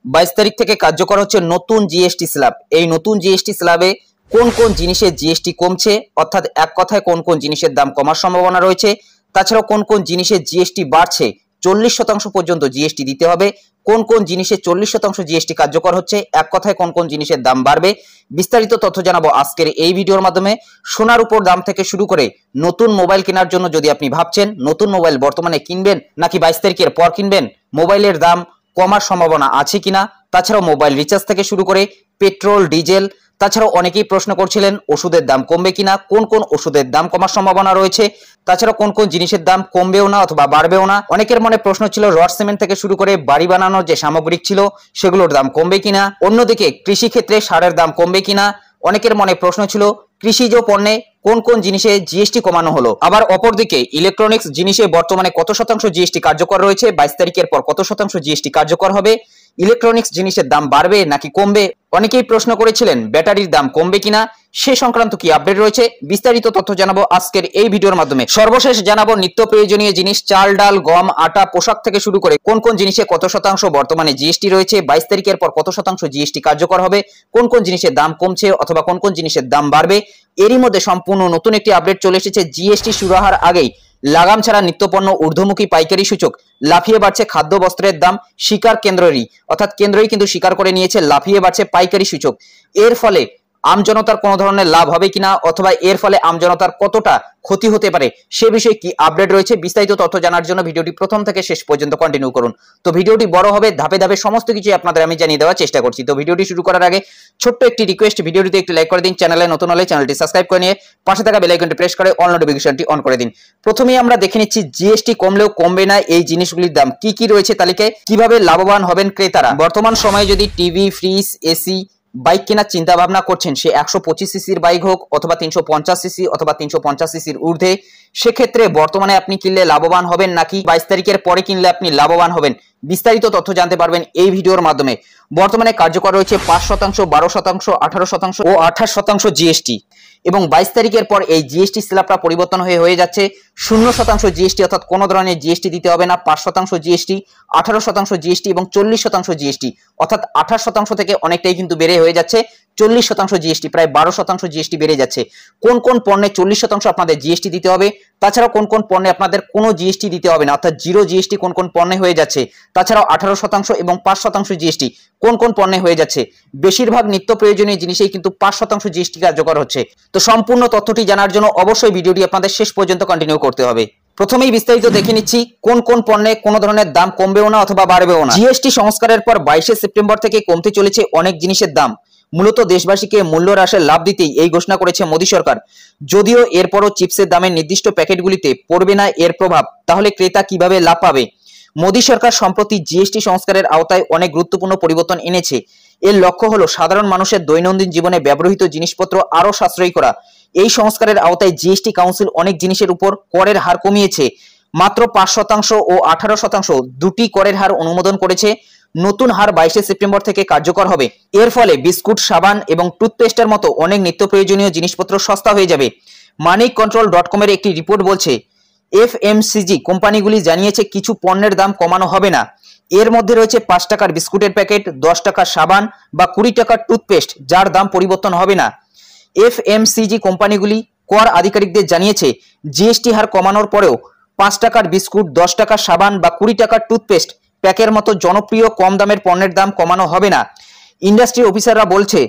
22 তারিখ থেকে কার্যকর হচ্ছে নতুন জিএসটি স্ল্যাব। এই নতুন জিএসটি স্ল্যাবে কোন কোন জিনিসের জিএসটি কমছে, অর্থাৎ এক কথায় কোন কোন জিনিসের দাম কমার সম্ভাবনা রয়েছে, তাছাড়াও কোন কোন জিনিসের জিএসটি বাড়ছে, 40% পর্যন্ত জিএসটি দিতে হবে, কোন কোন জিনিসের 40% জিএসটি কার্যকর হচ্ছে, এক কথায় কোন কোন জিনিসের দাম বাড়বে, বিস্তারিত তথ্য জানাবো আজকের এই ভিডিওর মাধ্যমে। সোনার উপর দাম থেকে শুরু করে নতুন মোবাইল কেনার জন্য যদি আপনি ভাবছেন নতুন মোবাইল বর্তমানে কিনবেন নাকি 22 তারিখের পর কিনবেন, মোবাইলের দাম কমার সম্ভাবনা আছে কিনা, তাছাড়াও মোবাইল রিচার্জ থেকে শুরু করে পেট্রোল ডিজেল, তাছাড়াও অনেকেই প্রশ্ন করছিলেন ওষুধের দাম কমবে কিনা, কোন কোন ওষুধের দাম কমার সম্ভাবনা রয়েছে, তাছাড়া কোন কোন জিনিসের দাম কমবেও না অথবা বাড়বেও না। অনেকের মনে প্রশ্ন ছিল রড সিমেন্ট থেকে শুরু করে বাড়ি বানানোর যে সামগ্রিক ছিল সেগুলোর দাম কমবে কিনা, অন্যদিকে কৃষি ক্ষেত্রে সারের দাম কমবে কিনা। অনেকের মনে প্রশ্ন ছিল কৃষিজ পণ্যে কোন কোন জিনিসে জিএসটি কমানো হলো। আবার অপরদিকে ইলেকট্রনিক্স জিনিসে বর্তমানে কত শতাংশ জিএসটি কার্যকর রয়েছে, 22 তারিখের পর কত শতাংশ জিএসটি কার্যকর হবে, ইলেকট্রনিক্স জিনিসের দাম বাড়বে নাকি কমবে। অনেকেই প্রশ্ন করেছিলেন ব্যাটারির দাম কমবে কিনা, সে সংক্রান্ত কি আপডেট রয়েছে, বিস্তারিত তথ্য জানাবো আজকের এই ভিডিওর মাধ্যমে। সর্বশেষ জানাবো নিত্য প্রয়োজনীয় জিনিস চাল ডাল গম আটা পোশাক থেকে শুরু করে কোন কোন জিনিসে কত শতাংশ বর্তমানে জিএসটি রয়েছে, 22 তারিখের পর কত শতাংশ জিএসটি কার্যকর হবে, কোন কোন জিনিসের দাম কমছে অথবা কোন কোন জিনিসের দাম বাড়বে। এরই মধ্যে সম্পূর্ণ নতুন একটি আপডেট চলে এসেছে। জিএসটি শুরু হওয়ার আগেই লাগাম ছাড়া নিত্যপণ্য ঊর্ধ্বমুখী পাইকারি সূচক লাফিয়ে বাড়ছে খাদ্য বস্ত্রের দাম, স্বীকার কেন্দ্রেরই অর্থাৎ কেন্দ্রই কিন্তু স্বীকার করে নিয়েছে লাফিয়ে বাড়ছে পাইকারি সূচক। এর ফলে আমজনতার কোনো ধরনের লাভ হবে কিনা অথবা এর ফলে আমজনতার কতটা ক্ষতি হতে পারে সে বিষয়ে কি আপডেট রয়েছে, বিস্তারিত তথ্য জানার জন্য ভিডিওটি প্রথম থেকে শেষ পর্যন্ত কন্টিনিউ করুন। তো ভিডিওটি বড় হবে, ধাপে ধাপে সমস্ত কিছু আপনাদের আমি জানিয়ে দেওয়ার চেষ্টা করছি। তো ভিডিওটি শুরু করার আগে ছোট্ট একটি রিকোয়েস্ট, ভিডিওটিতে একটি লাইক করে দিন, চ্যানেলে নতুন হলে চ্যানেলটি সাবস্ক্রাইব করে নিয়ে পাশে থাকা বেল আইকনটি প্রেস করে অল নোটিফিকেশনটি অন করে দিন। প্রথমেই আমরা দেখে নিচ্ছি জিএসটি কমলেও কমবে না এই জিনিসগুলির দাম কি কি রয়েছে তালিকায়, কিভাবে লাভবান হবেন ক্রেতারা। বর্তমান সময়ে যদি টিভি ফ্রিজ এসি বাইক কেনার চিন্তা ভাবনা করছেন, সে 125 সিসির বাইক হোক অথবা 350 সিসি অথবা 350 সিসির ঊর্ধ্বে, সেক্ষেত্রে বর্তমানে আপনি কিনলে লাভবান হবেন নাকি 22 তারিখের পরে কিনলে আপনি লাভবান হবেন, বিস্তারিত তথ্য জানতে পারবেন এই ভিডিওর মাধ্যমে। বর্তমানে কার্যকর রয়েছে 5%, 12%, 18% ও 28% জিএসটি এবং 22 তারিখের পর এই জিএসটি স্ল্যাবটা পরিবর্তন হয়ে যাচ্ছে 0% জিএসটি, অর্থাৎ কোনো ধরনের জিএসটি দিতে হবে না। 5% জিএসটি, 18% জিএসটি এবং 40% জিএসটি, অর্থাৎ 28% থেকে অনেকটাই কিন্তু বেড়ে হয়ে যাচ্ছে 40% জিএসটি, প্রায় 12% জিএসটি বেড়ে যাচ্ছে। কোন কোন পণ্যে 40% আপনাদের জিএসটি দিতে হবে, তাছাড়া কোন কোন পণ্যে আপনাদের কোনো জিএসটি দিতে হবে না, অর্থাৎ জিরো জিএসটি কোন কোন পণ্যে হয়ে যাচ্ছে, তাছাড়াও 18% এবং 5% জিএসটি কোন কোন পণ্যে হয়ে যাচ্ছে। বেশিরভাগ নিত্য প্রয়োজনীয় জিনিসেই কিন্তু 5% জিএসটি কার্যকর হচ্ছে। তো সম্পূর্ণ তথ্যটি জানার জন্য অবশ্যই ভিডিওটি আপনাদের শেষ পর্যন্ত কন্টিনিউ করতে হবে। প্রথমেই বিস্তারিত দেখে নিচ্ছি কোন কোন পণ্যে কোনো ধরনের দাম কমবেও না অথবা বাড়বেও না। জিএসটি সংস্কারের পর 22 সেপ্টেম্বর থেকে কমতে চলেছে অনেক জিনিসের দাম। মূলত দেশবাসীকে মূল্য হ্রাসের লাভ দিতেই এই ঘোষণা করেছে মোদী সরকার। যদিও এরপরও চিপসের দামের নির্দিষ্ট প্যাকেটগুলিতে পড়বে না এর প্রভাব, তাহলে ক্রেতা কিভাবে লাভ পাবে। মোদী সরকার সম্প্রতি জিএসটি সংস্কারের আওতায় অনেক গুরুত্বপূর্ণ পরিবর্তন এনেছে। এর লক্ষ্য হলো সাধারণ মানুষের দৈনন্দিন জীবনে ব্যবহৃত জিনিসপত্র আরও সাশ্রয়ী করা। এই সংস্কারের আওতায় জিএসটি কাউন্সিল অনেক জিনিসের উপর করের হার কমিয়েছে। মাত্র 5% ও 18% দুটি করের হার অনুমোদন করেছে। নতুন হার 22 সেপ্টেম্বর থেকে কার্যকর হবে। এর ফলে বিস্কুট, সাবান এবং টুথপেস্টের মতো অনেক নিত্য প্রয়োজনীয় জিনিসপত্র সস্তা হয়ে যাবে। moneycontrol.com এর একটি রিপোর্ট বলছে এফএমসিজি কোম্পানিগুলি জানিয়েছে কিছু পণ্যের দাম কমানো হবে না। এর মধ্যে রয়েছে 5 টাকার বিস্কুটের প্যাকেট, 10 টাকার সাবান বা 20 টাকার টুথপেস্ট, যার দাম পরিবর্তন হবে না। এফএমসিজি কোম্পানিগুলি কর আধিকারিকদের জানিয়েছে জিএসটি হার কমানোর পরেও 5 টাকার বিস্কুট, 10 টাকার সাবান বা 20 টাকার টুথপেস্ট প্যাকের মতো জনপ্রিয় কম দামের পণ্যের দাম কমানো হবে না। ইন্ডাস্ট্রি অফিসাররা বলছে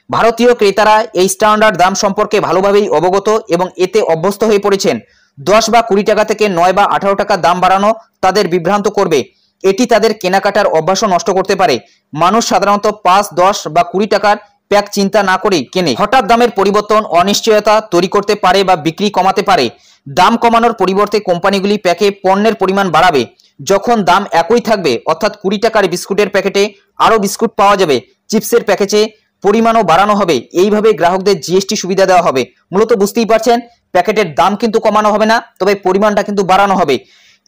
ভারতীয় ক্রেতারা এই স্ট্যান্ডার্ড দাম সম্পর্কে ভালোভাবেই অবগত এবং এতে অভ্যস্ত হয়ে পড়েছেন। 10 বা 20 টাকা থেকে 9 বা 18 টাকা দাম বাড়ানো তাদের বিভ্রান্ত করবে। এটি তাদের কেনাকাটার অভ্যাসও নষ্ট করতে পারে। মানুষ সাধারণত 5, 10 বা 20 টাকার প্যাক চিন্তা না করেই কেনে। হঠাৎ দামের পরিবর্তন অনিশ্চয়তা তৈরি করতে পারে বা বিক্রি কমাতে পারে। দাম কমানোর পরিবর্তে কোম্পানিগুলি প্যাকে পণ্যের পরিমাণ বাড়াবে। যখন দাম একই থাকবে, অর্থাৎ 20 টাকার বিস্কুটের প্যাকেটে আরও বিস্কুট পাওয়া যাবে, চিপসের প্যাকেটে পরিমাণও বাড়ানো হবে। এইভাবে গ্রাহকদের জিএসটি সুবিধা দেওয়া হবে। মূলত বুঝতেই পারছেন প্যাকেটের দাম কিন্তু কমানো হবে না, তবে পরিমাণটা কিন্তু বাড়ানো হবে।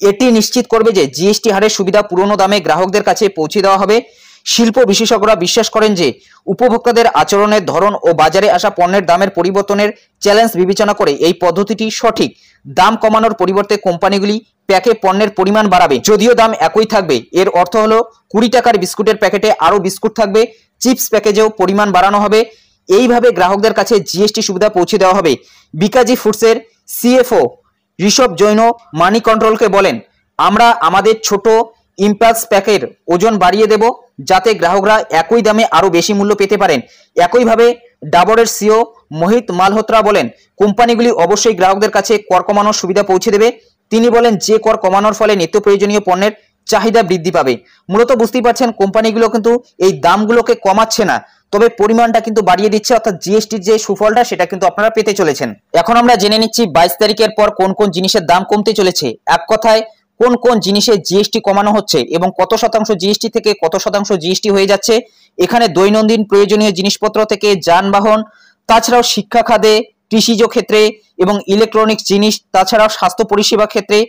এটি নিশ্চিত করবে যে জিএসটি হারের সুবিধা পুরনো দামে গ্রাহকদের কাছে পৌঁছে দেওয়া হবে। শিল্প বিশেষজ্ঞরা বিশ্বাস করেন যে উপভোক্তাদের আচরণের ধরন ও বাজারে আসা পণ্যের দামের পরিবর্তনের চ্যালেঞ্জ বিবেচনা করে এই পদ্ধতিটি সঠিক। দাম কমানোর পরিবর্তে কোম্পানিগুলি প্যাকে পণ্যের পরিমাণ বাড়াবে, যদিও দাম একই থাকবে। এর অর্থ হলো 20 টাকার বিস্কুটের প্যাকেটে আরও বিস্কুট থাকবে, চিপস প্যাকেজেও পরিমাণ বাড়ানো হবে। এইভাবে গ্রাহকদের কাছে জিএসটি সুবিধা পৌঁছে দেওয়া হবে। বিকাজি ফুডসের সিএফও ঋষভ জৈন মানি কন্ট্রোলকে বলেন, আমরা আমাদের ছোট ইম্পালস প্যাকের ওজন বাড়িয়ে দেব যাতে গ্রাহকরা একই দামে আরও বেশি মূল্য পেতে পারেন। একইভাবে ডাবরের সিও মোহিত মালহোত্রা বলেন, কোম্পানিগুলি অবশ্যই গ্রাহকদের কাছে কর কমানোর সুবিধা পৌঁছে দেবে। তিনি বলেন যে কর কমানোর ফলে নিত্য প্রয়োজনীয় পণ্যের চাহিদা বৃদ্ধি পাবে। মূলত বুঝতেই পারছেন কোম্পানিগুলো কিন্তু এই দামগুলোকে কমাচ্ছে না, তবে পরিমাণটা কিন্তু বাড়িয়ে দিচ্ছে, অর্থাৎ জিএসটির যে সুফলটা সেটা কিন্তু আপনারা পেতে চলেছেন। এখন আমরা জেনে নিচ্ছি 22 তারিখের পর কোন কোন জিনিসের দাম কমতে চলেছে। এক কথায় কোন কোন জিনিসের জিএসটি কমানো হচ্ছে এবং কত শতাংশ জিএসটি থেকে কত শতাংশ জিএসটি হয়ে যাচ্ছে। এখানে দৈনন্দিন প্রয়োজনীয় জিনিসপত্র থেকে যানবাহন, তাছাড়াও শিক্ষা খাতে, কৃষিজ ক্ষেত্রে এবং ইলেকট্রনিক্স জিনিস, তাছাড়াও স্বাস্থ্য পরিষেবা ক্ষেত্রে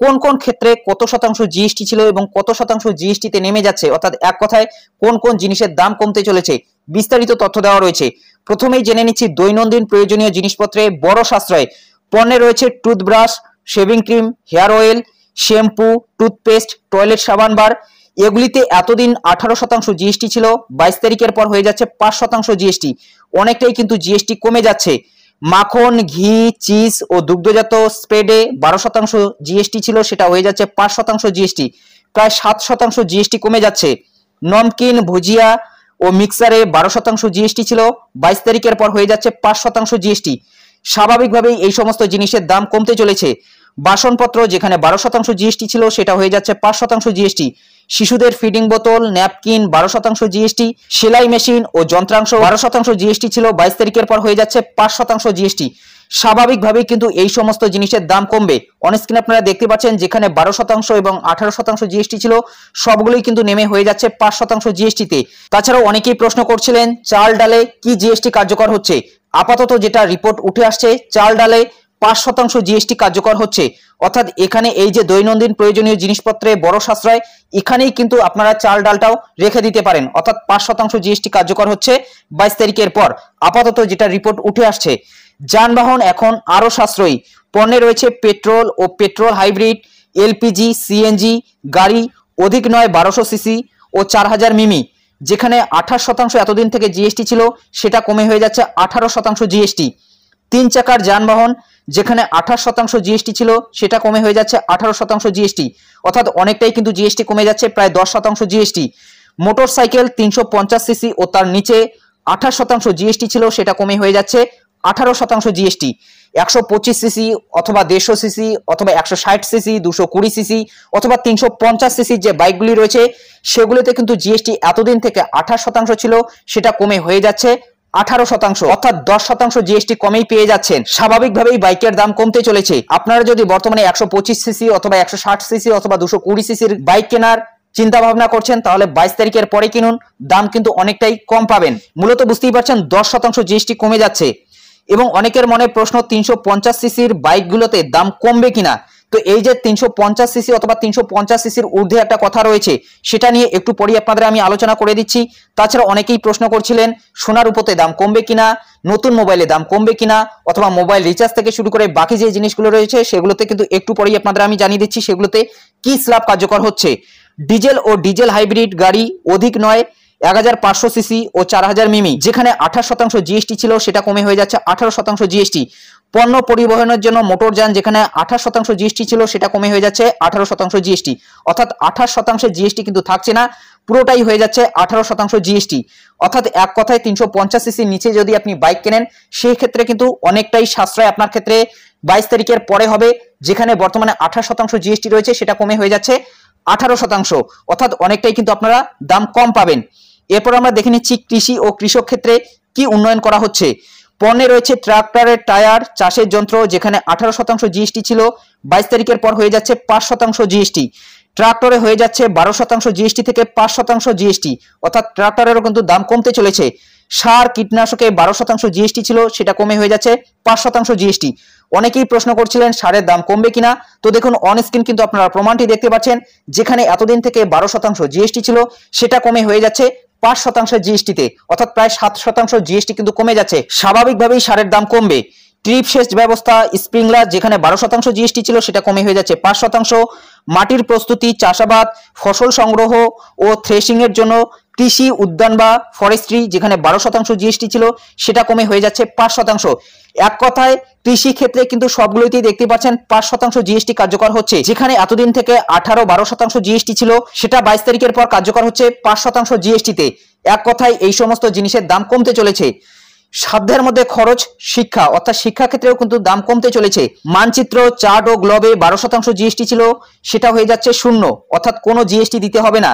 কোন কোন ক্ষেত্রে কত শতাংশ জিএসটি ছিল এবং কত শতাংশ জিএসটিতে নেমে যাচ্ছে, অর্থাৎ এক কথায় কোন কোন জিনিসের দাম কমতে চলেছে, বিস্তারিত তথ্য দেওয়া রয়েছে। প্রথমেই জেনে নিচ্ছি দৈনন্দিন প্রয়োজনীয় জিনিসপত্রে বড় সাশ্রয় পণ্যে রয়েছে toothbrush, shaving cream, hair oil, shampoo, toothpaste, toilet সাবান বার। এগুলিতে এতদিন 18% জিএসটি ছিল, 22 তারিখের পর হয়ে যাচ্ছে 5% জিএসটি। অনেকটাই কিন্তু জিএসটি কমে যাচ্ছে। মাখন, ঘি, চিজ ও দুগ্ধজাত স্প্রেডে 12% জিএসটি ছিল, সেটা হয়ে যাচ্ছে 5% জিএসটি। প্রায় 7% জিএসটি কমে যাচ্ছে। নমকিন, ভুজিয়া ও মিক্সারে 12% জিএসটি ছিল, 22 তারিখের পর হয়ে যাচ্ছে 5% জিএসটি। স্বাভাবিকভাবেই এই সমস্ত জিনিসের দাম কমতে চলেছে। বাসনপত্র যেখানে 12% জিএসটি ছিল সেটা হয়ে যাচ্ছে 5% জিএসটি। শিশুদের ফিডিং বোতল, ন্যাপকিন 12% জিএসটি। সেলাই মেশিন ও যন্ত্রাংশ 12% জিএসটি ছিল, 22 তারিখের পর হয়ে যাচ্ছে 5% জিএসটি। স্বাভাবিকভাবেই কিন্তু এই সমস্ত জিনিসের দাম কমবে। অনস্ক্রিনে আপনারা দেখতে পাচ্ছেন যেখানে 12% এবং 18% জিএসটি ছিল সবগুলোই কিন্তু নেমে হয়ে যাচ্ছে 5% জিএসটিতে। তাছাড়াও অনেকেই প্রশ্ন করছিলেন চাল ডালে কি জিএসটি কার্যকর হচ্ছে। আপাতত যেটা রিপোর্ট উঠে আসছে, চাল ডালে 5% জিএসটি কার্যকর হচ্ছে, অর্থাৎ এখানে এই যে দৈনন্দিন প্রয়োজনীয় জিনিসপত্রে বড় সাশ্রয়, এখানেই কিন্তু আপনারা চাল ডালটাও রেখে দিতে পারেন, অর্থাৎ 5% জিএসটি কার্যকর হচ্ছে 22 তারিখের পর, আপাতত যেটা রিপোর্ট উঠে আসছে। যানবাহন এখন আরো সাশ্রয়ী পণ্যে রয়েছে পেট্রোল ও পেট্রোল হাইব্রিড, এলপিজি, সিএনজি গাড়ি অধিক নয় 1200 সিসি ও 4000 মিমি, যেখানে 28% এতদিন থেকে জিএসটি ছিল সেটা কমে হয়ে যাচ্ছে 18% জিএসটি। 3 চাকার যানবাহন যেখানে 28% জিএসটি ছিল সেটা কমে হয়ে যাচ্ছে 18% জিএসটি, অর্থাৎ অনেকটাই কিন্তু জিএসটি কমে যাচ্ছে, প্রায় 10% জিএসটি। মোটরসাইকেল 350 সিসি ও তার নিচে 28% জিএসটি ছিল সেটা কমে হয়ে যাচ্ছে 18% জিএসটি। 125 সিসি অথবা 150 সিসি অথবা 160 সিসি, 220 সিসি অথবা 350 সিসির যে বাইকগুলি রয়েছে সেগুলোতে কিন্তু জিএসটি এতদিন থেকে 28% ছিল সেটা কমে হয়ে যাচ্ছে 18%, অর্থাৎ 10% জিএসটি কমেই পেয়ে যাচ্ছেন। স্বাভাবিকভাবেই বাইকের দাম কমতে চলেছে। আপনারা যদি বর্তমানে 125 সিসি অথবা 160 সিসি অথবা 220 সিসির বাইক কেনার চিন্তা ভাবনা করছেন তাহলে 22 তারিখের পরে কিনুন, দাম কিন্তু অনেকটাই কম পাবেন। মূলত বুঝতেই পারছেন 10% জিএসটি কমে যাচ্ছে। এবং অনেকের মনে প্রশ্ন 350 সিসির বাইকগুলোতে দাম কমবে কিনা। তো এই যে 350 সিসি অথবা 350 সিসির ঊর্ধ্বে একটা কথা রয়েছে, সেটা নিয়ে একটু পরেই আপনাদের আমি আলোচনা করে দিচ্ছি। তাছাড়া অনেকেই প্রশ্ন করছিলেন সোনার উপরে দাম কমবে কিনা, নতুন মোবাইলে দাম কমবে কিনা, অথবা মোবাইল রিচার্জ থেকে শুরু করে বাকি যে জিনিসগুলো রয়েছে সেগুলোতে কিন্তু একটু পরেই আপনাদের আমি জানিয়ে দিচ্ছি সেগুলোতে কি স্ল্যাব কার্যকর হচ্ছে। ডিজেল ও ডিজেল হাইব্রিড গাড়ি অধিক নয় 1500 সিসি ও 4000 মিমি, যেখানে 28% জিএসটি ছিল সেটা কমে হয়ে যাচ্ছে 18% জিএসটি। পণ্য পরিবহনের জন্য মোটরযান যেখানে 28% জিএসটি ছিল সেটা কমে হয়ে যাচ্ছে 18% জিএসটি, অর্থাৎ 28% জিএসটি কিন্তু থাকছে না, পুরোটাই হয়ে যাচ্ছে 18% জিএসটি। অর্থাৎ এক কথায় 350 সিসির নিচে যদি আপনি বাইক কেনেন সেই ক্ষেত্রে কিন্তু অনেকটাই সাশ্রয় আপনার ক্ষেত্রে 22 তারিখের পরে হবে, যেখানে বর্তমানে 28% জিএসটি রয়েছে সেটা কমে হয়ে যাচ্ছে 18%, অর্থাৎ অনেকটাই কিন্তু আপনারা দাম কম পাবেন। এরপর আমরা দেখে নিচ্ছি কৃষি ও কৃষক ক্ষেত্রে কি উন্নয়ন করা হচ্ছে। পণ্যে রয়েছে ট্রাক্টরের টায়ার, চাষের যন্ত্র যেখানে 18% জিএসটি ছিল 22 তারিখের পর হয়ে যাচ্ছে 5% জিএসটি। ট্রাক্টরে হয়ে যাচ্ছে 12% জিএসটি থেকে 5% জিএসটি, অর্থাৎ ট্রাক্টরেরও কিন্তু দাম কমতে চলেছে। সার কীটনাশকে 12% জিএসটি ছিল, সেটা কমে হয়ে যাচ্ছে 5% জিএসটি। অনেকেই প্রশ্ন করছিলেন সারের দাম কমবে কিনা। তো দেখুন অন স্ক্রিন কিন্তু আপনারা প্রমাণটি দেখতে পাচ্ছেন, যেখানে এতদিন থেকে 12% জিএসটি ছিল সেটা কমে হয়ে যাচ্ছে 5% জিএসটিতে, অর্থাৎ প্রায় 7% জিএসটি কিন্তু কমে যাচ্ছে। স্বাভাবিকভাবেই সারের দাম কমবে। ট্রিপ সেচ ব্যবস্থা স্প্রিংলার যেখানে 12% জিএসটি ছিল সেটা কমে হয়ে যাচ্ছে 5%। মাটির প্রস্তুতি, চাষাবাদ, ফসল সংগ্রহ ও থ্রেশিং এর জন্য কৃষি উদ্যান বা ফরেস্ট্রি যেখানে 12% জিএসটি ছিল সেটা কমে হয়ে যাচ্ছে 5%। এক কথায় কৃষি ক্ষেত্রে কিন্তু সবগুলোতেই দেখতে পাচ্ছেন 5% জিএসটি কার্যকর হচ্ছে। যেখানে এতদিন থেকে 18-12% জিএসটি ছিল সেটা 22 তারিখের পর কার্যকর হচ্ছে 5% জিএসটিতে। এক কথায় এই সমস্ত জিনিসের দাম কমতে চলেছে। সাধ্যের মধ্যে খরচ শিক্ষা, অর্থাৎ শিক্ষা ক্ষেত্রেও কিন্তু দাম কমতে চলেছে। মানচিত্র, চার্ট ও গ্লোবে 12% জিএসটি ছিল সেটা হয়ে যাচ্ছে 0, অর্থাৎ কোনো জিএসটি দিতে হবে না।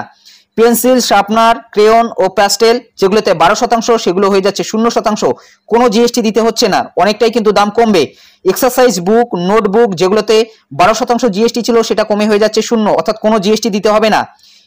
পেন্সিল, শার্পনার, ক্রেয়ন ও প্যাস্টেল যেগুলোতে 12% সেগুলো হয়ে যাচ্ছে 0%, কোনো জিএসটি দিতে হচ্ছে না, অনেকটাই কিন্তু দাম কমবে। এক্সারসাইজ বুক, নোটবুক যেগুলোতে 12% জিএসটি ছিল সেটা কমে হয়ে যাচ্ছে 0, অর্থাৎ কোনো জিএসটি দিতে হবে না।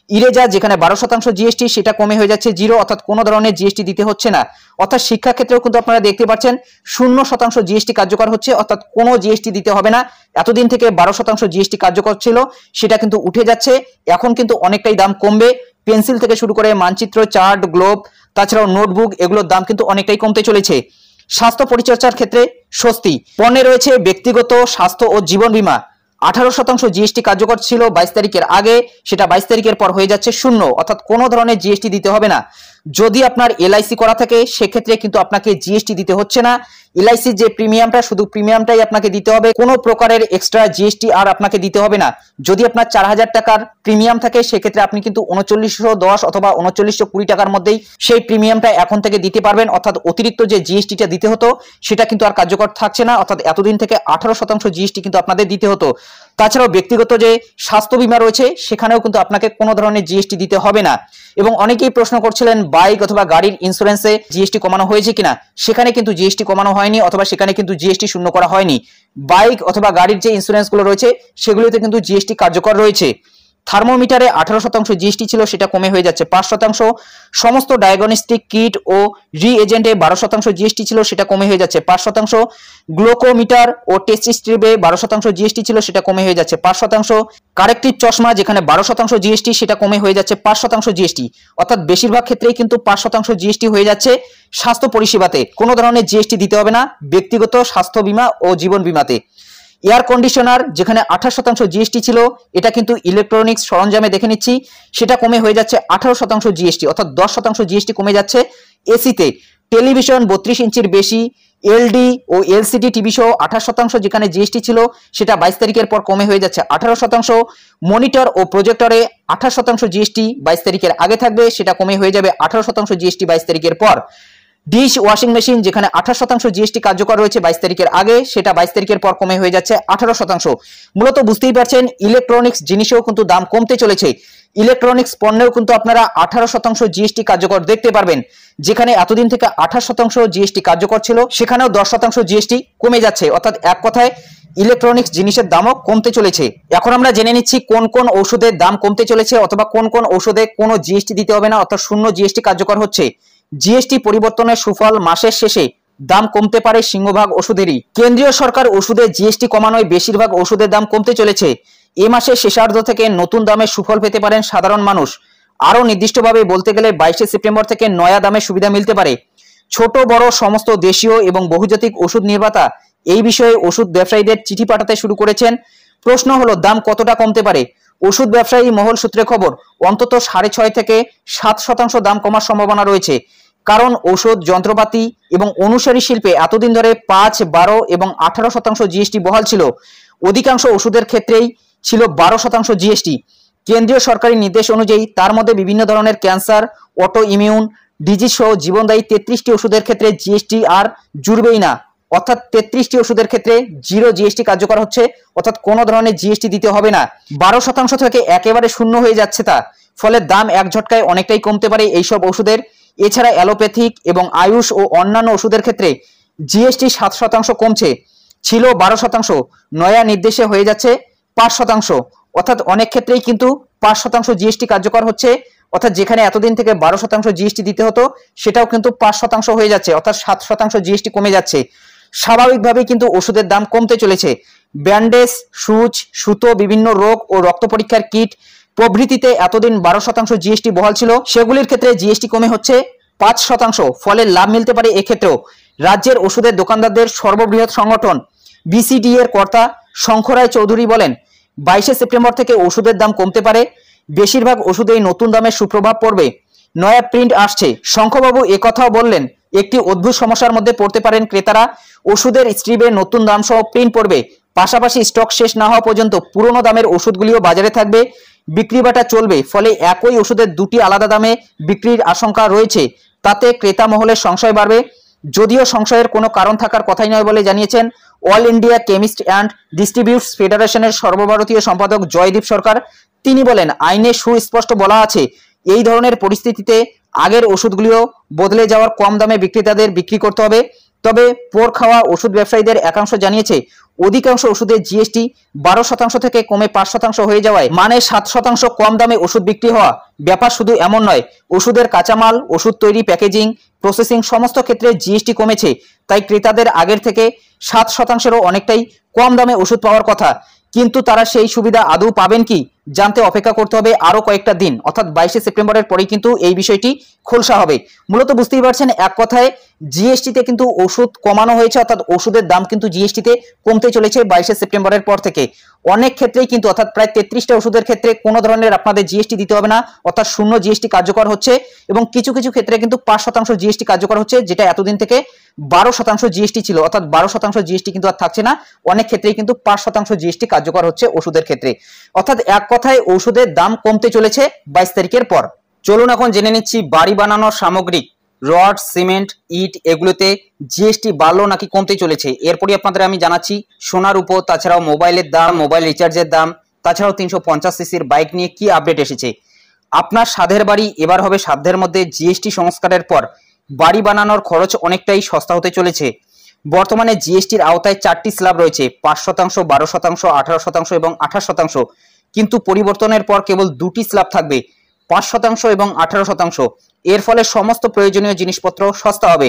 ইরেজার যেখানে 12% জিএসটি সেটা কমে হয়ে যাচ্ছে 0, অর্থাৎ কোনো ধরনের জিএসটি দিতে হচ্ছে না। অর্থাৎ শিক্ষা ক্ষেত্রেও কিন্তু আপনারা দেখতে পাচ্ছেন 0% জিএসটি কার্যকর হচ্ছে, অর্থাৎ কোনো জিএসটি দিতে হবে না। এতদিন থেকে 12% জিএসটি কার্যকর ছিল সেটা কিন্তু উঠে যাচ্ছে, এখন কিন্তু অনেকটাই দাম কমবে। পেন্সিল থেকে শুরু করে মানচিত্র, চার্ট, গ্লোব, তাছাড়াও নোটবুক এগুলোর দাম কিন্তু অনেকটাই কমতে চলেছে। স্বাস্থ্য পরিচর্যার ক্ষেত্রে স্বস্তি। পণ্যে রয়েছে ব্যক্তিগত স্বাস্থ্য ও জীবন বীমা। 18% জিএসটি কার্যকর ছিল 22 তারিখের আগে, সেটা 22 তারিখের পর হয়ে যাচ্ছে 0, অর্থাৎ কোনো ধরনের জিএসটি দিতে হবে না। যদি আপনার এলআইসি করা থাকে সেক্ষেত্রে কিন্তু আপনাকে জিএসটি দিতে হচ্ছে না। এলআইসির যে প্রিমিয়ামটা, শুধু প্রিমিয়ামটাই আপনাকে দিতে হবে, কোনো প্রকারের এক্সট্রা জিএসটি আর আপনাকে দিতে হবে না। যদি আপনার 4000 টাকার প্রিমিয়াম থাকে সেক্ষেত্রে আপনি কিন্তু 3910 অথবা 3920 টাকার মধ্যেই সেই প্রিমিয়ামটা এখন থেকে দিতে পারবেন, অর্থাৎ অতিরিক্ত যে জিএসটিটা দিতে হতো সেটা কিন্তু আর কার্যকর থাকছে না, অর্থাৎ এতদিন থেকে 18% জিএসটি কিন্তু আপনাদের দিতে হতো। তাছাড়াও ব্যক্তিগত যে স্বাস্থ্য বীমা রয়েছে সেখানেও কিন্তু আপনাকে কোনো ধরনের জিএসটি দিতে হবে না। এবং অনেকেই প্রশ্ন করছিলেন বাইক অথবা গাড়ির ইন্স্যুরেন্সে জিএসটি কমানো হয়েছে কিনা, সেখানে কিন্তু জিএসটি কমানো হয়নি, অথবা সেখানে কিন্তু জিএসটি শূন্য করা হয়নি। বাইক অথবা গাড়ির যে ইন্স্যুরেন্সগুলো রয়েছে সেগুলোতে কিন্তু জিএসটি কার্যকর রয়েছে। থার্মোমিটারে 18% জিএসটি ছিল সেটা কমে হয়ে যাচ্ছে 5%। সমস্ত ডায়াগনস্টিক কিট ও রিএজেন্টে 12% জিএসটি ছিল সেটা কমে হয়ে যাচ্ছে 5%। গ্লুকোমিটার ও টেস্ট স্ট্রিপে 12% জিএসটি ছিল সেটা কমে হয়ে যাচ্ছে 5%। কারেক্টিভ চশমা যেখানে 12% জিএসটি সেটা কমে হয়ে যাচ্ছে 5% জিএসটি, অর্থাৎ বেশিরভাগ ক্ষেত্রেই কিন্তু 5% জিএসটি হয়ে যাচ্ছে স্বাস্থ্য পরিষেবাতে। কোনো ধরনের জিএসটি দিতে হবে না ব্যক্তিগত স্বাস্থ্য বীমা ও জীবন বীমাতে। এয়ার কন্ডিশনার যেখানে 28% জিএসটি ছিল, এটা কিন্তু ইলেকট্রনিক্স সরঞ্জামে দেখে নিচ্ছি, সেটা কমে হয়ে যাচ্ছে 18% জিএসটি, অর্থাৎ 10% জিএসটি কমে যাচ্ছে এসিতে। টেলিভিশন 32 ইঞ্চির বেশি, এলডি ও এলসিডি টিভি সহ 28% যেখানে জিএসটি ছিল সেটা 22 তারিখের পর কমে হয়ে যাচ্ছে 18%। মনিটর ও প্রজেক্টরে 28% জিএসটি 22 তারিখের আগে থাকবে, সেটা কমে হয়ে যাবে 18% জিএসটি 22 তারিখের পর। ডিশ ওয়াশিং মেশিন যেখানে 28% জিএসটি কার্যকর রয়েছে 22 তারিখের আগে, সেটা 22 তারিখের পর কমে হয়ে যাচ্ছে 18%। মূলত বুঝতেই পারছেন ইলেকট্রনিক্স জিনিসেও কিন্তু দাম কমতে চলেছে। ইলেকট্রনিক্স পণ্যেও কিন্তু আপনারা 18% জিএসটি কার্যকর দেখতে পারবেন। যেখানে এতদিন থেকে 28% জিএসটি কার্যকর ছিল সেখানেও 10% জিএসটি কমে যাচ্ছে, অর্থাৎ এক কথায় ইলেকট্রনিক্স জিনিসের দামও কমতে চলেছে। এখন আমরা জেনে নিচ্ছি কোন কোন ঔষধের দাম কমতে চলেছে, অথবা কোন কোন ঔষধে কোনো জিএসটি দিতে হবে না, অর্থাৎ 0 জিএসটি কার্যকর হচ্ছে। জিএসটি পরিবর্তনের সুফল মাসের শেষে দাম কমতে পারে সিংহভাগ ওষুধেরই। কেন্দ্রীয় সরকার ওষুধে জিএসটি কমানোয় বেশিরভাগ ওষুধের দাম কমতে চলেছে। এ মাসের শেষার্ধ থেকে নতুন দামে সুফল পেতে পারেন সাধারণ মানুষ। আরও নির্দিষ্টভাবে বলতে গেলে 22 সেপ্টেম্বর থেকে নয়া দামে সুবিধা মিলতে পারে। ছোট বড় সমস্ত দেশীয় এবং বহুজাতিক ওষুধ নির্মাতা এই বিষয়ে ওষুধ ব্যবসায়ীদের চিঠি পাঠাতে শুরু করেছেন। প্রশ্ন হলো দাম কতটা কমতে পারে। ওষুধ ব্যবসায়ী মহল সূত্রে খবর অন্তত 6.5 থেকে 7% দাম কমার সম্ভাবনা রয়েছে। কারণ ঔষধ, যন্ত্রপাতি এবং অনুসারী শিল্পে এতদিন ধরে 5, 12 এবং 18% জিএসটি বহাল ছিল। অধিকাংশ ওষুধের ক্ষেত্রেই ছিল 12% জিএসটি। কেন্দ্রীয় সরকারি নির্দেশ অনুযায়ী তার মধ্যে বিভিন্ন ধরনের ক্যান্সার, অটো ইমিউন ডিজিজ সহ জীবনদায়ী 33টি ওষুধের ক্ষেত্রে জিএসটি আর জুড়বেই না, অর্থাৎ 33টি ওষুধের ক্ষেত্রে 0 জিএসটি কার্যকর হচ্ছে, অর্থাৎ কোনো ধরনের জিএসটি দিতে হবে না। 12% থেকে একেবারে শূন্য হয়ে যাচ্ছে তা, ফলে দাম এক ঝটকায় অনেকটাই কমতে পারে এইসব ওষুধের। এছাড়া অ্যালোপ্যাথিক এবং আয়ুষ ও অন্যান্য ওষুধের ক্ষেত্রে জিএসটি 7% কমছে, ছিল 12%, নয়া নির্দেশে হয়ে যাচ্ছে 5%, অর্থাৎ অনেক ক্ষেত্রেই কিন্তু 5% জিএসটি কার্যকর হচ্ছে অর্থাৎ যেখানে এতদিন থেকে 12% জিএসটি দিতে হতো সেটাও কিন্তু 5% হয়ে যাচ্ছে, অর্থাৎ 7% জিএসটি কমে যাচ্ছে। স্বাভাবিকভাবেই কিন্তু ওষুধের দাম কমতে চলেছে। ব্যান্ডেজ, সুচ, সুতো, বিভিন্ন রোগ ও রক্ত পরীক্ষার কিট প্রভৃতিতে এতদিন 12% জিএসটি বহাল ছিল, সেগুলির ক্ষেত্রে জিএসটি কমে হচ্ছে 5%। ফলে লাভ মিলতে পারে এক্ষেত্রেও। রাজ্যের ওষুধের দোকানদারদের সর্ববৃহৎ সংগঠন বিসিডি এর কর্তা শঙ্করায় চৌধুরী বলেন, 22শে সেপ্টেম্বর থেকে ওষুধের দাম কমতে পারে। বেশিরভাগ ওষুধেই নতুন দামের সুপ্রভাব পড়বে। নয়া প্রিন্ট আসছে। শঙ্করবাবু একথাও বললেন, একটি অদ্ভুত সমস্যার মধ্যে পড়তে পারেন ক্রেতারা। ওষুধের স্ট্রিপে নতুন দাম সহ প্রিন্ট পড়বে, পাশাপাশি স্টক শেষ না হওয়া পর্যন্ত পুরনো দামের ওষুধগুলিও বাজারে থাকবে, বিক্রি বাটা চলবে। ফলে একই ওষুধের দুটি আলাদা দামে বিক্রির আশঙ্কা রয়েছে। তাতে ক্রেতা মহলের সংশয় বাড়বে। যদিও সংশয়ের কোনো কারণ থাকার কথাই নয় বলে জানিয়েছেন অল ইন্ডিয়া কেমিস্ট অ্যান্ড ডিস্ট্রিবিউটস ফেডারেশনের সর্বভারতীয় সম্পাদক জয়দীপ সরকার। তিনি বলেন, আইনে সুস্পষ্ট বলা আছে এই ধরনের পরিস্থিতিতে আগের ওষুধগুলিও বদলে যাওয়ার কম দামে বিক্রেতাদের বিক্রি করতে হবে। তবে পোর খাওয়া ওষুধ ব্যবসায়ীদের একাংশ জানিয়েছে, অধিকাংশ ওষুধের জিএসটি 12% থেকে কমে 5% হয়ে যাওয়ায় মানে 7% কম দামে ওষুধ বিক্রি হওয়া। ব্যাপার শুধু এমন নয়, ওষুধের কাঁচামাল, ওষুধ তৈরি, প্যাকেজিং, প্রসেসিং সমস্ত ক্ষেত্রে জিএসটি কমেছে। তাই ক্রেতাদের আগের থেকে 7%-এরও অনেকটাই কম দামে ওষুধ পাওয়ার কথা। কিন্তু তারা সেই সুবিধা আদৌ পাবেন কি জানতে অপেক্ষা করতে হবে আরো কয়েকটা দিন, অর্থাৎ 22শে সেপ্টেম্বরের পরেই কিন্তু এই বিষয়টি খোলসা হবে। মূলত বুঝতেই পারছেন, এক কথায় জিএসটিতে কিন্তু ওষুধ কমানো হয়েছে, অর্থাৎ ওষুধের দাম কিন্তু জিএসটিতে কমতে চলেছে 22শে সেপ্টেম্বরের পর থেকে। অনেক ক্ষেত্রেই কিন্তু, অর্থাৎ প্রায় 33টা ওষুধের ক্ষেত্রে কোনো ধরনের আপনাদের জিএসটি দিতে হবে না, অর্থাৎ শূন্য জিএসটি কার্যকর হচ্ছে। এবং কিছু কিছু ক্ষেত্রে কিন্তু 5% জিএসটি কার্যকর হচ্ছে, যেটা এতদিন থেকে 12% জিএসটি ছিল, অর্থাৎ 12% জিএসটি কিন্তু আর থাকছে না। অনেক ক্ষেত্রেই কিন্তু 5% জিএসটি কার্যকর হচ্ছে ওষুধের ক্ষেত্রে। অর্থাৎ এক কথায় ওষুধের দাম কমতে চলেছে 22 তারিখের পর। চলুন এখন জেনে নিচ্ছি বাড়ি বানানোর সামগ্রী, রড, সিমেন্ট, ইট এগুলোতে জিএসটি বাড়লো নাকি কমতে চলেছে। এরপরই আপনাদের আমি জানাচ্ছি সোনার উপর, তাছাড়াও মোবাইলের দাম, মোবাইল রিচার্জের দাম, তাছাড়াও 350 সিসির বাইক নিয়ে কি আপডেট এসেছে। আপনার সাধের বাড়ি এবার হবে সাধ্যের মধ্যে। জিএসটি সংস্কারের পর বাড়ি বানানোর খরচ অনেকটাই সস্তা হতে চলেছে। বর্তমানে জিএসটির আওতায় 4টি স্ল্যাব রয়েছে, 5%, 12%, 18% এবং 28%। কিন্তু পরিবর্তনের পর কেবল 2টি স্ল্যাব থাকবে, 5% এবং 18%। এর ফলে সমস্ত প্রয়োজনীয় জিনিসপত্র সস্তা হবে।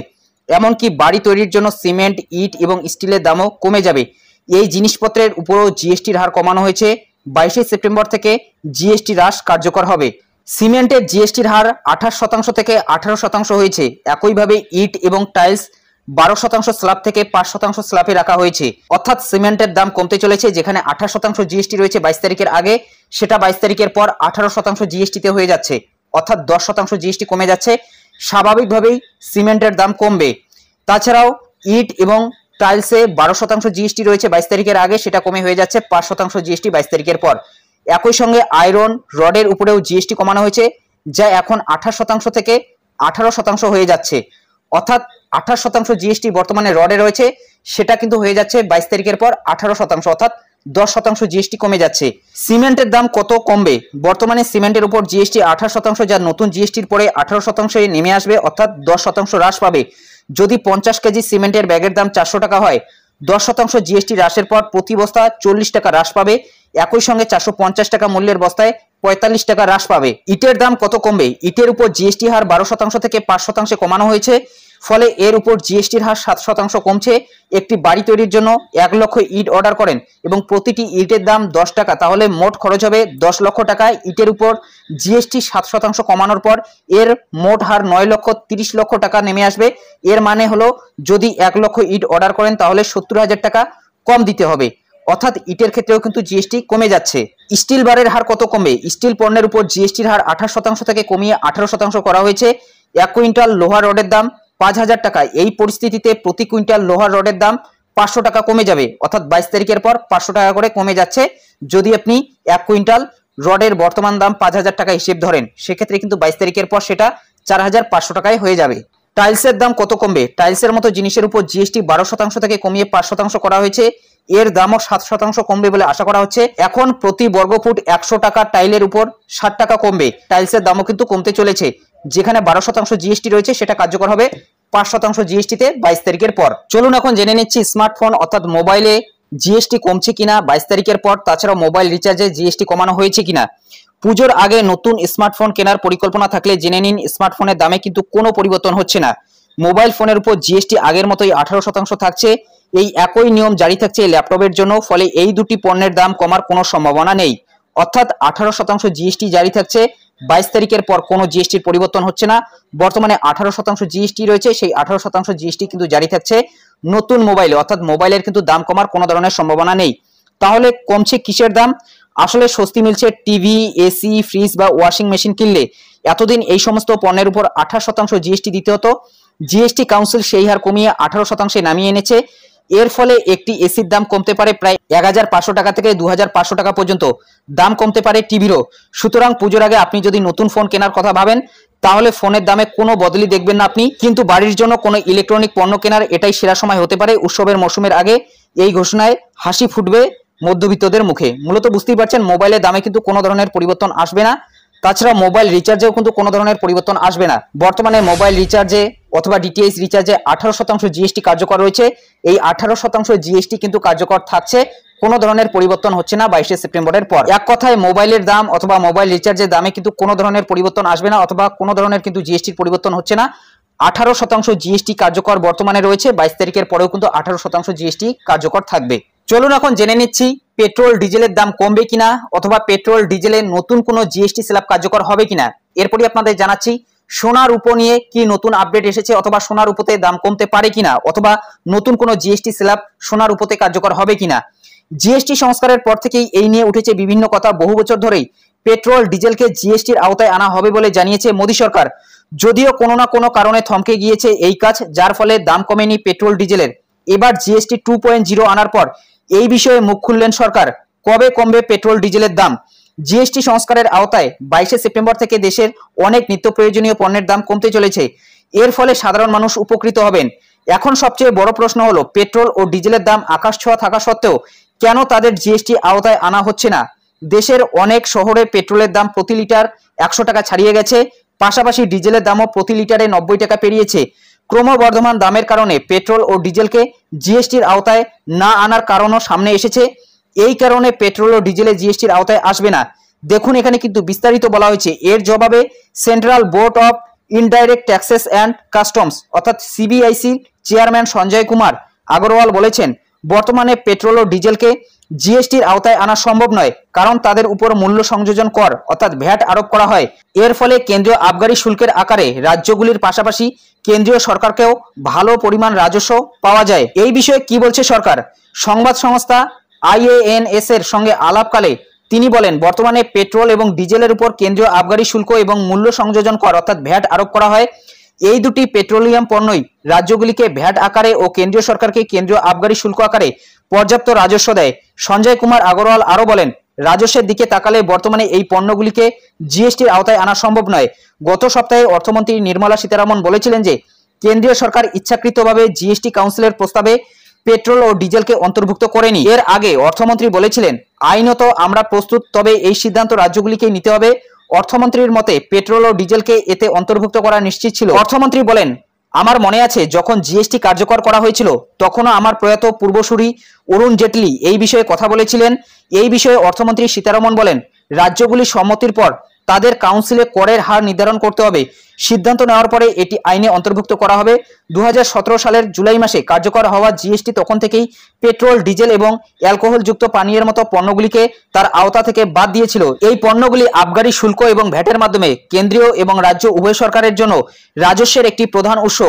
এমনকি বাড়ি তৈরির জন্য সিমেন্ট, ইট এবং স্টিলের দামও কমে যাবে। এই জিনিসপত্রের উপরও জিএসটির হার কমানো হয়েছে। 22শে সেপ্টেম্বর থেকে জিএসটি হ্রাস কার্যকর হবে। সিমেন্টের জিএসটির হার 28% থেকে 18% হয়েছে। একইভাবে ইট এবং টাইলস 12% স্ল্যাব থেকে 5% স্ল্যাবে রাখা হয়েছে। অর্থাৎ সিমেন্টের দাম কমতে চলেছে, যেখানে 28% জিএসটি রয়েছে 22 তারিখের আগে, সেটা 22 তারিখের পর 18% জিএসটিতে হয়ে যাচ্ছে, অর্থাৎ 10% জিএসটি কমে যাচ্ছে। স্বাভাবিকভাবেই সিমেন্টের দাম কমবে। তাছাড়াও ইট এবং টাইলসে 12% জিএসটি রয়েছে 22 তারিখের আগে, সেটা কমে হয়ে যাচ্ছে 5% জিএসটি 22 তারিখের পর। একই সঙ্গে আয়রন রডের উপরেও জিএসটি কমানো হয়েছে, যা এখন 28% থেকে 18% হয়ে যাচ্ছে। অর্থাৎ 28% জিএসটি বর্তমানে রডে রয়েছে, সেটা কিন্তু হয়ে যাচ্ছে 22 তারিখের পর 18%, অর্থাৎ 10% জিএসটি কমে যাচ্ছে। সিমেন্টের দাম কত কমবে? বর্তমানে সিমেন্টের উপর জিএসটি 28%, যা নতুন জিএসটির পরে 18% নেমে আসবে, অর্থাৎ 10% হ্রাস পাবে। যদি 50 কেজি সিমেন্টের ব্যাগের দাম 400 টাকা হয়, 10% জিএসটি হ্রাসের পর প্রতি বস্তা 40 টাকা হ্রাস পাবে। একই সঙ্গে 450 টাকা মূল্যের বস্তায় 45 টাকা হ্রাস পাবে। ইটের দাম কত কমবে? ইটের উপর জিএসটি হার 12% থেকে 5% কমানো হয়েছে, ফলে এর উপর জিএসটির হার 7% কমছে। একটি বাড়ি তৈরির জন্য 1 লক্ষ ইট অর্ডার করেন এবং প্রতিটি ইটের দাম 10 টাকা, তাহলে মোট খরচ হবে 10 লক্ষ টাকা। ইটের উপর জিএসটি 7% কমানোর পর এর মোট হার 9 লক্ষ 30 লক্ষ টাকা নেমে আসবে। এর মানে হলো, যদি 1 লক্ষ ইট অর্ডার করেন তাহলে 70,000 টাকা কম দিতে হবে। অর্থাৎ ইটের ক্ষেত্রেও কিন্তু জিএসটি কমে যাচ্ছে। স্টিল বারের হার কত কমবে? স্টিল পণ্যের উপর জিএসটির হার 28% থেকে কমিয়ে 18% করা হয়েছে। 1 কুইন্টাল লোহা রডের দাম 5,000 টাকা। এই পরিস্থিতিতে প্রতি কুইন্টাল লোহার রডের দাম 500 টাকা কমে যাবে, অর্থাৎ 22 তারিখের পর 500 টাকা করে কমে যাচ্ছে। যদি আপনি 1 কুইন্টাল রডের বর্তমান দাম 5,000 টাকা হিসেব ধরেন, সেক্ষেত্রে কিন্তু 22 তারিখের পর সেটা 4,500 টাকায় হয়ে যাবে। টাইলসের দাম কত কমবে? টাইলসের মতো জিনিসের উপর জিএসটি 12% থেকে কমিয়ে 5% করা হয়েছে। এর দামও 7% কমবে বলে আশা করা হচ্ছে। এখন প্রতি বর্গফুট 100 টাকা টাইলের উপর 60 টাকা কমবে। টাইলসের দামও কিন্তু কমতে চলেছে। যেখানে 12% জিএসটি রয়েছে, সেটা কার্যকর হবে 5% জিএসটিতে 22 তারিখের পর। চলুন এখন জেনে নিচ্ছি স্মার্টফোন অর্থাৎ মোবাইলে জিএসটি কমছে কিনা 22 তারিখের পর। তাছাড়াও মোবাইল রিচার্জে জিএসটি কমানো হয়েছে কিনা। পুজোর আগে নতুন স্মার্টফোন কেনার পরিকল্পনা থাকলে জেনে নিন, স্মার্টফোনের দামে কিন্তু কোনো পরিবর্তন হচ্ছে না। মোবাইল ফোনের উপর জিএসটি আগের মতোই 18% থাকছে। এই একই নিয়ম জারি থাকছে ল্যাপটপের জন্য, ফলে এই দুটি পণ্যের দাম কমার কোনো সম্ভাবনা নেই। অর্থাৎ 18% জিএসটি জারি থাকছে। 22 তারিখের পর কোনো জিএসটির পরিবর্তন হচ্ছে না। বর্তমানে 18% জিএসটি রয়েছে, সেই 18% জিএসটি কিন্তু জারি থাকছে নতুন মোবাইলে, অর্থাৎ মোবাইলের কিন্তু দাম কমার কোনো ধরনের সম্ভাবনা নেই। তাহলে কমছে কিসের দাম? আসলে স্বস্তি মিলছে টিভি, এসি, ফ্রিজ বা ওয়াশিং মেশিন কিনলে। এতদিন এই সমস্ত পণ্যের উপর 18% জিএসটি দিতে হতো। জিএসটি কাউন্সিল সেই হার কমিয়ে 18% নামিয়ে এনেছে। এর ফলে একটি এসির দাম কমতে পারে প্রায় 1500 টাকা থেকে 2500 টাকা পর্যন্ত দাম কমতে পারে টিভিরও। সুতরাং পুজোর আগে আপনি যদি নতুন ফোন কেনার কথা ভাবেন, তাহলে ফোনের দামে কোনো বদলি দেখবেন না আপনি। কিন্তু বাড়ির জন্য কোনো ইলেকট্রনিক পণ্য কেনার এটাই সেরা সময় হতে পারে উৎসবের মৌসুমের আগে। এই ঘোষণায় হাসি ফুটবে মধ্যবিত্তদের মুখে। মূলত বুঝতেই পারছেন, মোবাইলের দামে কিন্তু কোনো ধরনের পরিবর্তন আসবে না। তাছাড়া মোবাইল রিচার্জেও কিন্তু কোনো ধরনের পরিবর্তন আসবে না। বর্তমানে মোবাইল রিচার্জে অথবা ডিটিএইচ রিচার্জে 18% জিএসটি কার্যকর রয়েছে। এই 18% জিএসটি কিন্তু কার্যকর থাকছে, কোনো ধরনের পরিবর্তন হচ্ছে না 22শে সেপ্টেম্বরের পর। এক কথায় মোবাইলের দাম অথবা মোবাইল রিচার্জের দামে কিন্তু কোনো ধরনের পরিবর্তন আসবে না, অথবা কোনো ধরনের কিন্তু জিএসটির পরিবর্তন হচ্ছে না। 18% জিএসটি কার্যকর বর্তমানে রয়েছে। 22 তারিখের পরেও কিন্তু 18% জিএসটি কার্যকর থাকবে। চলুন এখন জেনে নিচ্ছি পেট্রোল ডিজেলের দাম কমবে কিনা, অথবা পেট্রোল ডিজেলের নতুন কোনো জিএসটি স্ল্যাব কার্যকর হবে কিনা। এরপরই আপনাদের জানাচ্ছি সোনার উপর নিয়ে কি নতুন আপডেট এসেছে, অথবা সোনার উপতে দাম কমতে পারে কিনা, অথবা নতুন কোনো জিএসটি স্ল্যাব সোনার উপতে কার্যকর হবে কিনা। জিএসটি সংস্কারের পর থেকেই এই নিয়ে উঠেছে বিভিন্ন কথা। বহু বছর ধরেই পেট্রোল ডিজেলকে জিএসটির আওতায় আনা হবে বলে জানিয়েছে মোদী সরকার। যদিও কোনো না কোনো কারণে থমকে গিয়েছে এই কাজ, যার ফলে দাম কমেনি পেট্রোল ডিজেলের। এবার জিএসটি 2.0 আনার পর এই বিষয়ে মুখ খুললেন সরকার। কবে কমবে পেট্রোল ডিজেলের দাম? জিএসটি সংস্কারের আওতায় 22শে সেপ্টেম্বর থেকে দেশের অনেক নিত্য প্রয়োজনীয় পণ্যের দাম কমতে চলেছে। এর ফলে সাধারণ মানুষ উপকৃত হবেন। এখন সবচেয়ে বড় প্রশ্ন হলো, পেট্রোল ও ডিজেলের দাম আকাশ ছোঁয়া থাকা সত্ত্বেও কেন তাদের জিএসটি আওতায় আনা হচ্ছে না? দেশের অনেক শহরে পেট্রোলের দাম প্রতি লিটার 100 টাকা ছাড়িয়ে গেছে। পাশাপাশি ডিজেলের দামও প্রতি লিটারে 90 টাকা পেরিয়েছে। ক্রমবর্ধমান দামের কারণে পেট্রোল ও ডিজেলকে জিএসটির আওতায় না আনার কারণও সামনে এসেছে। এই কারণে পেট্রোল ও ডিজেলে জিএসটির আওতায় আসবে না। দেখুন এখানে কিন্তু বিস্তারিত বলা হয়েছে। এর জবাবে central board of indirect taxes and customs অর্থাৎ সিবিআইসির চেয়ারম্যান সঞ্জয় কুমার আগরওয়াল বলেছেন, বর্তমানে পেট্রোল ও ডিজেলকে জিএসটির আওতায় আনা সম্ভব নয়, কারণ তাদের উপর মূল্য সংযোজন কর অর্থাৎ ভ্যাট আরোপ করা হয়। এর ফলে কেন্দ্রীয় আবগারি শুল্কের আকারে রাজ্যগুলির পাশাপাশি কেন্দ্রীয় সরকারকেও ভালো পরিমাণ রাজস্ব পাওয়া যায়। এই বিষয়ে কি বলছে সরকার? সংবাদ সংস্থা IANS এর সঙ্গে আলাপকালে তিনি বলেন, বর্তমানে পেট্রোল এবং ডিজেলের উপর কেন্দ্রীয় আবগারি শুল্ক এবং মূল্য সংযোজন কর অর্থাৎ ভ্যাট আরোপ করা হয়। এই দুটি পেট্রোলিয়াম পণ্যই রাজ্যগুলিকে ভ্যাট আকারে ও কেন্দ্রীয় সরকারকে কেন্দ্রীয় আবগারি শুল্ক আকারে পর্যাপ্ত রাজস্ব দেয়। সঞ্জয় কুমার আগরওয়াল আরও বলেন, রাজস্বের দিকে তাকালে বর্তমানে এই পণ্যগুলিকে জিএসটির আওতায় আনা সম্ভব নয়। গত সপ্তাহে অর্থমন্ত্রী নির্মলা সীতারামন বলেছিলেন যে কেন্দ্রীয় সরকার ইচ্ছাকৃতভাবে জিএসটি কাউন্সিলের প্রস্তাবে পেট্রোল ও ডিজেলকে অন্তর্ভুক্ত করেনি। এর আগে অর্থমন্ত্রী বলেছিলেন, আইনত আমরা প্রস্তুত, তবে এই সিদ্ধান্ত রাজ্যগুলিকে নিতে হবে। অর্থমন্ত্রীর মতে পেট্রোল ও ডিজেলকে এতে অন্তর্ভুক্ত করা নিশ্চিত ছিল। অর্থমন্ত্রী বলেন, আমার মনে আছে যখন জিএসটি কার্যকর করা হয়েছিল তখনও আমার প্রয়াত পূর্বসূরি অরুণ জেটলি এই বিষয়ে কথা বলেছিলেন। এই বিষয়ে অর্থমন্ত্রী সীতারমন বলেন, রাজ্যগুলির সম্মতির পর তাদের কাউন্সিলে করের হার নির্ধারণ করতে হবে। সিদ্ধান্ত নেওয়ার পরে এটি আইনে অন্তর্ভুক্ত করা হবে। 2017 সালের জুলাই মাসে কার্যকর হওয়া জিএসটি তখন থেকেই পেট্রোল, ডিজেল এবং অ্যালকোহলযুক্ত পানীয়ের মতো পণ্যগুলিকে তার আওতা থেকে বাদ দিয়েছিল। এই পণ্যগুলি আবগারি শুল্ক এবং ভ্যাটের মাধ্যমে কেন্দ্রীয় এবং রাজ্য উভয় সরকারের জন্য রাজস্বের একটি প্রধান উৎস।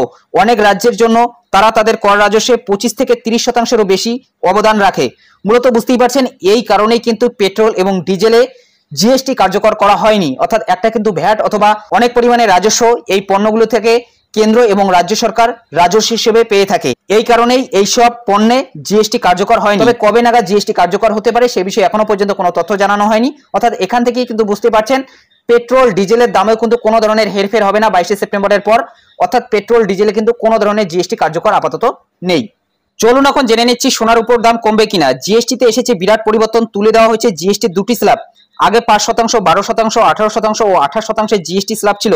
অনেক রাজ্যের জন্য তারা তাদের কর রাজস্বে 25 থেকে 30% বেশি অবদান রাখে। মূলত বুঝতেই পারছেন, এই কারণেই কিন্তু পেট্রোল এবং ডিজেলে জিএসটি কার্যকর করা হয়নি। অর্থাৎ একটা কিন্তু ভ্যাট অথবা অনেক পরিমাণে রাজস্ব এই পণ্যগুলো থেকে কেন্দ্র এবং রাজ্য সরকার রাজস্ব হিসেবে পেয়ে থাকে। এই কারণেই এই সব পণ্যে জিএসটি কার্যকর হয়নি। তবে কবে নাগাদ জিএসটি কার্যকর হতে পারে সে বিষয়ে এখনো পর্যন্ত কোনো তথ্য জানানো হয়নি। অর্থাৎ এখান থেকেই কিন্তু বুঝতে পারছেন পেট্রোল ডিজেলের দামেও কিন্তু কোনো ধরনের হেরফের হবে না 22শে সেপ্টেম্বরের পর। অর্থাৎ পেট্রোল ডিজেলে কিন্তু কোনো ধরনের জিএসটি কার্যকর আপাতত নেই। চলুন এখন জেনে নিচ্ছি সোনার উপর দাম কমবে কিনা। জিএসটিতে এসেছে বিরাট পরিবর্তন। তুলে দেওয়া হয়েছে জিএসটির দুটি স্ল্যাব। আগে 5%, 12%, 18% ও 28% জিএসটি স্ল্যাব ছিল।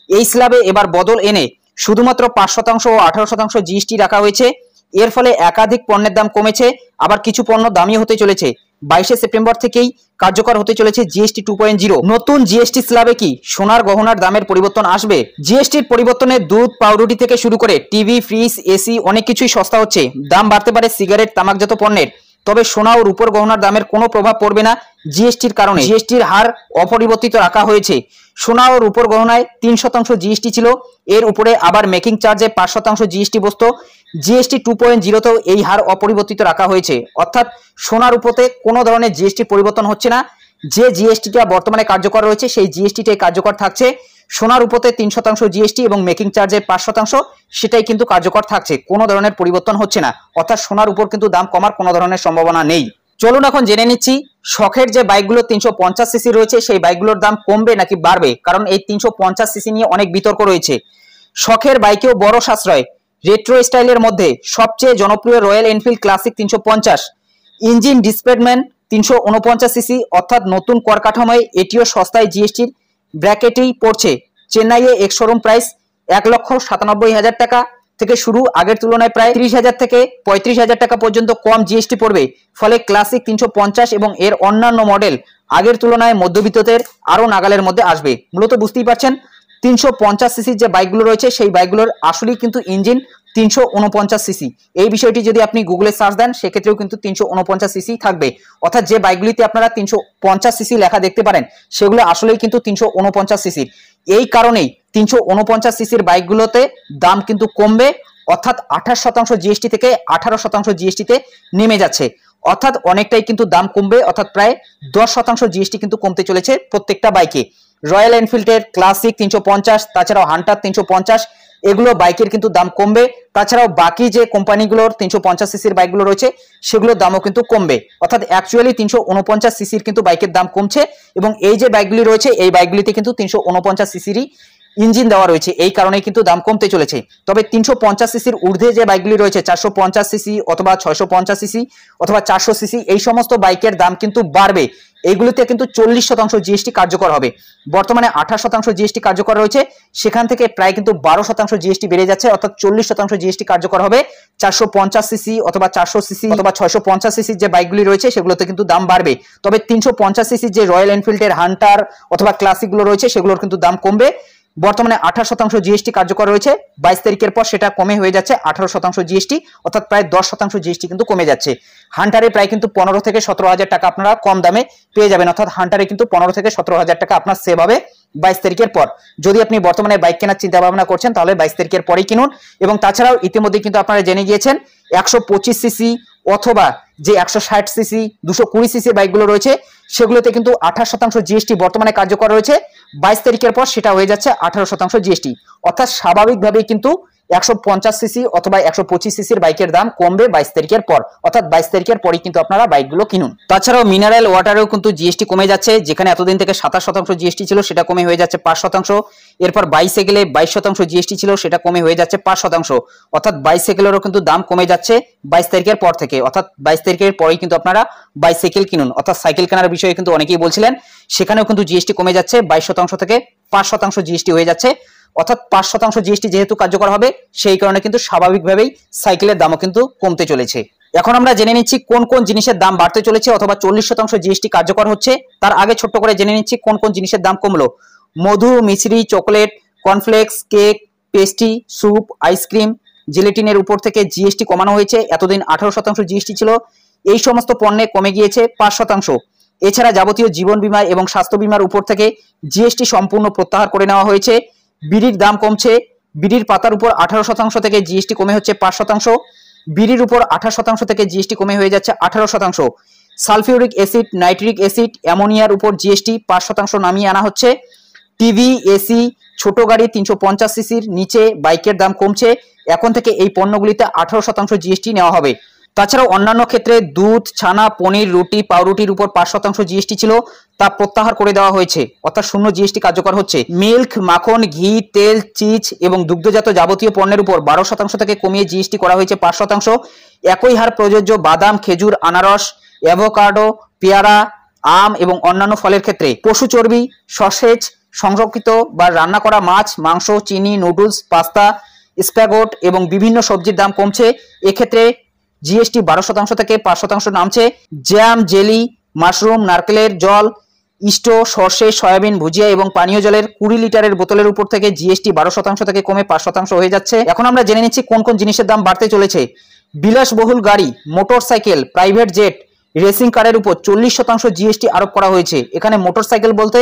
এই স্ল্যাবে এবার বদল এনে শুধুমাত্র 5% ও 18% জিএসটি রাখা হয়েছে। এর ফলে একাধিক পণ্যের দাম কমেছে, আবার কিছু পণ্য দামি হতে চলেছে। 22শে সেপ্টেম্বর থেকেই কার্যকর হতে চলেছে জিএসটি 2.0। নতুন জিএসটি স্ল্যাবে কি সোনার গহনার দামের পরিবর্তন আসবে? জিএসটির পরিবর্তনে দুধ, পাউরুটি থেকে শুরু করে টিভি, ফ্রিজ, এসি অনেক কিছুই সস্তা হচ্ছে। দাম বাড়তে পারে সিগারেট, তামাকজাত পণ্যের, তবে সোনা ও রূপোর গহনার দামের কোনো প্রভাব পড়বে না জিএসটির কারণে। জিএসটির হার অপরিবর্তিত রাখা হয়েছে। সোনা ও রূপোর গহনায় 3% জিএসটি ছিল, এর উপরে আবার মেকিং চার্জে 5% জিএসটি বসতো। জিএসটি 2.0তেও এই হার অপরিবর্তিত রাখা হয়েছে, অর্থাৎ সোনার উপরে কোনো ধরনের জিএসটি পরিবর্তন হচ্ছে না। যে জিএসটিটা বর্তমানে কার্যকর রয়েছে সেই জিএসটিটাই কার্যকর থাকছে। সোনার উপরে 3% জিএসটি এবং মেকিং চার্জে 5% সেটাই কিন্তু কার্যকর থাকছে, কোনো ধরনের পরিবর্তন হচ্ছে না, অর্থাৎ সোনার উপর কিন্তু দাম কমার কোনো ধরনের সম্ভাবনা নেই। চলুন এখন জেনে নিচ্ছি শখের যে বাইকগুলো 350 সিসি রয়েছে সেই বাইকগুলোর দাম কমবে নাকি বাড়বে, কারণ এই 350 সিসি নিয়ে অনেক বিতর্ক রয়েছে। শখের বাইকেও বড় সাশ্রয়। রেট্রো স্টাইলের মধ্যে সবচেয়ে জনপ্রিয় royal Enfield classic 350, engine displacement 349 CC, অর্থাৎ নতুন কর কাঠামোয় এটিও সস্তায় জিএসটির ব্র্যাকেটেই পড়ছে। চেন্নাইয়ে এক শোরুম প্রাইস 1,97,000 টাকা থেকে শুরু, আগের তুলনায় প্রায় 30,000 থেকে 35,000 টাকা পর্যন্ত কম জিএসটি পড়বে। ফলে ক্লাসিক 350 এবং এর অন্যান্য মডেল আগের তুলনায় মধ্যবিত্তদের আরও নাগালের মধ্যে আসবে। মূলত বুঝতেই পারছেন 350 সিসির যে বাইকগুলো রয়েছে সেই বাইকগুলোর আসলেই কিন্তু ইঞ্জিন 349 সিসি। এই বিষয়টি যদি আপনি গুগলে সার্চ দেন সেক্ষেত্রেও কিন্তু 349 সিসি থাকবে, অর্থাৎ যে বাইকগুলিতে আপনারা 350 সিসি লেখা দেখতে পারেন সেগুলো আসলেই কিন্তু 349 সিসির। এই কারণেই 349 সিসির বাইকগুলোতে দাম কিন্তু কমবে, অর্থাৎ 28% জিএসটি থেকে 18% জিএসটিতে নেমে যাচ্ছে, অর্থাৎ অনেকটাই কিন্তু দাম কমবে, অর্থাৎ প্রায় 10% জিএসটি কিন্তু কমতে চলেছে প্রত্যেকটা বাইকে। রয়্যাল এনফিল্ডের ক্লাসিক 350, তাছাড়াও হান্টার 350, এগুলো বাইকের কিন্তু দাম কমবে। তাছাড়াও বাকি যে কোম্পানিগুলোর 350 সিসির বাইকগুলো রয়েছে সেগুলোর দামও কিন্তু কমবে, অর্থাৎ অ্যাকচুয়ালি 349 সিসির কিন্তু বাইকের দাম কমছে এবং এই যে বাইকগুলি রয়েছে এই বাইকগুলিতে কিন্তু 349 সিসিরই ইঞ্জিন দেওয়া রয়েছে, এই কারণে কিন্তু দাম কমতে চলেছে। তবে 350 সিসির ঊর্ধ্বে যে বাইকগুলি রয়েছে 450 সিসি অথবা 650 সিসি অথবা 400 সিসি, এই সমস্ত বাইকের দাম কিন্তু বাড়বে। এইগুলিতে কিন্তু 40% জিএসটি কার্যকর হবে। বর্তমানে 28% জিএসটি কার্যকর রয়েছে, সেখান থেকে প্রায় কিন্তু 12% জিএসটি বেড়ে যাচ্ছে, অর্থাৎ 40% জিএসটি কার্যকর হবে। 450 সিসি অথবা 400 সিসি অথবা 650 সিসির যে বাইকগুলি রয়েছে সেগুলোতে কিন্তু দাম বাড়বে। তবে 350 সিসির যে রয়্যাল এনফিল্ডের হান্টার অথবা ক্লাসিকগুলো রয়েছে সেগুলোর কিন্তু দাম কমবে। বর্তমানে 28% জিএসটি কার্যকর রয়েছে, 22 তারিখের পর সেটা কমে হয়ে যাচ্ছে 18% জিএসটি, অর্থাৎ প্রায় 10% জিএসটি কিন্তু কমে যাচ্ছে। হান্টারে প্রায় কিন্তু 15 থেকে 17,000 টাকা আপনারা কম দামে পেয়ে যাবেন, অর্থাৎ হান্টারে কিন্তু 15 থেকে 17,000 টাকা আপনার সেভ হবে 22 তারিখের পর। যদি আপনি বর্তমানে বাইক কেনার চিন্তা ভাবনা করছেন তাহলে 22 তারিখের পরেই কিনুন। এবং তাছাড়াও ইতিমধ্যে কিন্তু আপনারা জেনে গিয়েছেন 125 সিসি অথবা যে 160 সিসি 220 সিসির বাইকগুলো রয়েছে সেগুলোতে কিন্তু 28% জিএসটি বর্তমানে কার্যকর রয়েছে। 22 তারিখের পর সেটা হয়ে যাচ্ছে 18% জিএসটি, অর্থাৎ স্বাভাবিকভাবেই কিন্তু 150 সিসি অথবা 125 সিসির বাইকের দাম কমবে 22 তারিখের পর, অর্থাৎ 22 তারিখের পরই কিন্তু আপনারা বাইকগুলো কিনুন। তাছাড়াও মিনারেল ওয়াটারেও কিন্তু জিএসটি কমে যাচ্ছে, যেখানে এতদিন থেকে 27% জিএসটি ছিল সেটা কমে হয়ে যাচ্ছে 5%। এরপর বাইসাইকেলে 22% জিএসটি ছিল সেটা কমে হয়ে যাচ্ছে 5%, অর্থাৎ বাইসাইকেলেরও কিন্তু দাম কমে যাচ্ছে 22 তারিখের পর থেকে, অর্থাৎ 22 তারিখের পরেই কিন্তু আপনারা বাইসাইকেল কিনুন। অর্থাৎ সাইকেল কেনার বিষয়ে কিন্তু অনেকেই বলছিলেন, সেখানেও কিন্তু জিএসটি কমে যাচ্ছে 22% থেকে 5% জিএসটি হয়ে যাচ্ছে, অর্থাৎ 5% জিএসটি যেহেতু কার্যকর হবে সেই কারণে কিন্তু স্বাভাবিকভাবেই সাইকেলের দামও কিন্তু কমতে চলেছে। এখন আমরা জেনে নিচ্ছি কোন কোন জিনিসের দাম বাড়তে চলেছে অথবা 40% জিএসটি কার্যকর হচ্ছে। তার আগে ছোট্ট করে জেনে নিচ্ছি কোন কোন জিনিসের দাম কমলো। মধু, মিছরি, chocolate, cornflakes, cake, pastry, soup, ice cream, জেলেটিনের উপর থেকে জিএসটি কমানো হয়েছে। এতদিন 18% জিএসটি ছিল, এই সমস্ত পণ্যে কমে গিয়েছে 5%। এছাড়া যাবতীয় জীবন বীমা এবং স্বাস্থ্য বীমার উপর থেকে জিএসটি সম্পূর্ণ প্রত্যাহার করে নেওয়া হয়েছে। বিড়ির দাম কমছে, বিড়ির পাতার উপর 18% থেকে জিএসটি কমে হচ্ছে 5%, বিড়ির উপর 28% থেকে জিএসটি কমে হয়ে যাচ্ছে 18%। সালফিউরিক অ্যাসিড, নাইট্রিক অ্যাসিড, অ্যামোনিয়ার উপর জিএসটি 5% নামিয়ে আনা হচ্ছে। টিভি, এসি, ছোট গাড়ি 350 সিসির নিচে বাইকের দাম কমছে, এখন থেকে এই পণ্যগুলিতে 18% জিএসটি নেওয়া হবে। তাছাড়াও অন্যান্য ক্ষেত্রে দুধ, ছানা, পনির, রুটি, পাউরুটির উপর 5% জিএসটি ছিল, তা প্রত্যাহার করে দেওয়া হয়েছে, অর্থাৎ শূন্য জিএসটি কার্যকর হচ্ছে। মিল্ক, মাখন, ঘি, তেল, চিজ এবং দুগ্ধজাত যাবতীয় পণ্যের উপর 12% থেকে কমিয়ে জিএসটি করা হয়েছে 5%। একই হার প্রযোজ্য বাদাম, খেজুর, আনারস, অ্যাভোকাডো, পেয়ারা, আম এবং অন্যান্য ফলের ক্ষেত্রে। পশু চর্বি, সসেজ, সংরক্ষিত বা রান্না করা মাছ, মাংস, চিনি, নুডলস, পাস্তা, স্প্যাগেটি এবং বিভিন্ন সবজির দাম কমছে। এক্ষেত্রে জিএসটি 12% থেকে 5% নামছে। জ্যাম, জেলি, মাশরুম, নারকেলের জল, ইস্টো, সর্ষে, সয়াবিন, ভুজিয়া এবং পানীয় জলের 20 লিটারের বোতলের উপর থেকে জিএসটি 12% থেকে কমে 5% হয়ে যাচ্ছে। এখন আমরা জেনে নিচ্ছি কোন কোন জিনিসের দাম বাড়তে চলেছে। বিলাসবহুল গাড়ি, মোটরসাইকেল, প্রাইভেট জেট, রেসিং কারের উপর 40% জিএসটি আরোপ করা হয়েছে। এখানে মোটরসাইকেল বলতে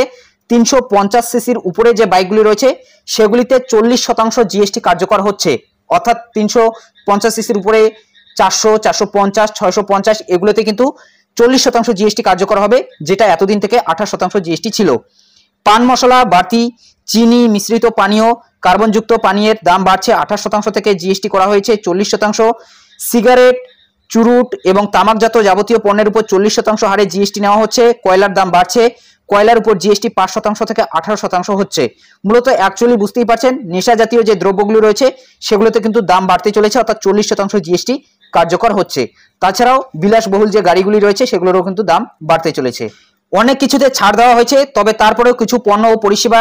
350 সিসির উপরে যে বাইকগুলি রয়েছে সেগুলিতে 40% জিএসটি কার্যকর হচ্ছে। অর্থাৎ 350 সিসির উপরে 400, 450, 650 এগুলোতে কিন্তু 40% জিএসটি কার্যকর হবে, যেটা এতদিন থেকে 28% জিএসটি ছিল। পান মশলা বাড়তি, চিনি মিশ্রিত পানীয়, কার্বনযুক্ত পানীয়ের দাম বাড়ছে 28% থেকে জিএসটি করা হয়েছে 40%। সিগারেট, চুরুট এবং তামাকজাত যাবতীয় পণ্যের উপর 40% হারে জিএসটি নেওয়া হচ্ছে। কয়লার দাম বাড়ছে, কয়লার উপর জিএসটি 5% থেকে 18% হচ্ছে। মূলত অ্যাকচুয়ালি বুঝতেই পারছেন নেশা জাতীয় যে দ্রব্যগুলো রয়েছে সেগুলোতে কিন্তু দাম বাড়তে চলেছে, অর্থাৎ 40% জিএসটি কার্যকর হচ্ছে। তাছাড়াও বিলাসবহুল যে গাড়িগুলি রয়েছে সেগুলোরও কিন্তু দাম বাড়তে চলেছে। অনেক কিছুতে ছাড় দেওয়া হয়েছে, তবে তারপরেও কিছু পণ্য ও পরিষেবা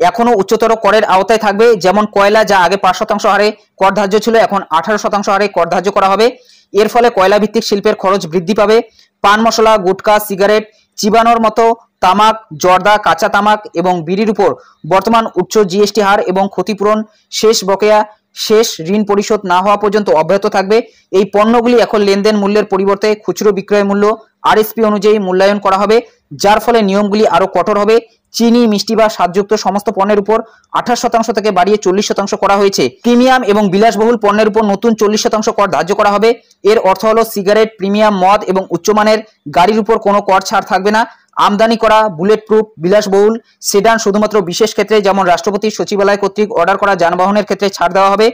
এখনো উচ্চতর করের আওতায় থাকবে। যেমন কয়লা, যা আগে 5% হারে কর ধার্য ছিল, এখন 18% হারে কর ধার্য করা হবে। এর ফলে কয়লা ভিত্তিক শিল্পের খরচ বৃদ্ধি পাবে। পান মশলা, গুটখা, সিগারেট, চিবানোর মতো তামাক, জর্দা, কাঁচা তামাক এবং বিড়ির উপর বর্তমান উচ্চ জিএসটি হার এবং ক্ষতিপূরণ শেষ বকেয়া শেষ ঋণ পরিশোধ না হওয়া পর্যন্ত অব্যাহত থাকবে। এই পণ্যগুলি এখন লেনদেন মূল্যের পরিবর্তে খুচরো বিক্রয় মূল্য আরএসপি অনুযায়ী মূল্যায়ন করা হবে, যার ফলে নিয়মগুলি আরো কঠোর হবে। চিনি, মিষ্টি বা স্বাদযুক্ত সমস্ত পণ্যের উপর 28% থেকে বাড়িয়ে 40% করা হয়েছে। প্রিমিয়াম এবং বিলাসবহুল পণ্যের উপর নতুন 40% কর ধার্য করা হবে। এর অর্থ হলো সিগারেট, প্রিমিয়াম মদ এবং উচ্চমানের গাড়ির উপর কোনো কর ছাড় থাকবে না। আমদানি করা বুলেট প্রুফ, বিলাসবহুল সেডান শুধুমাত্র বিশেষ ক্ষেত্রে যেমন রাষ্ট্রপতি সচিবালয় কর্তৃক অর্ডার করা যানবাহনের ক্ষেত্রে ছাড় দেওয়া হবে।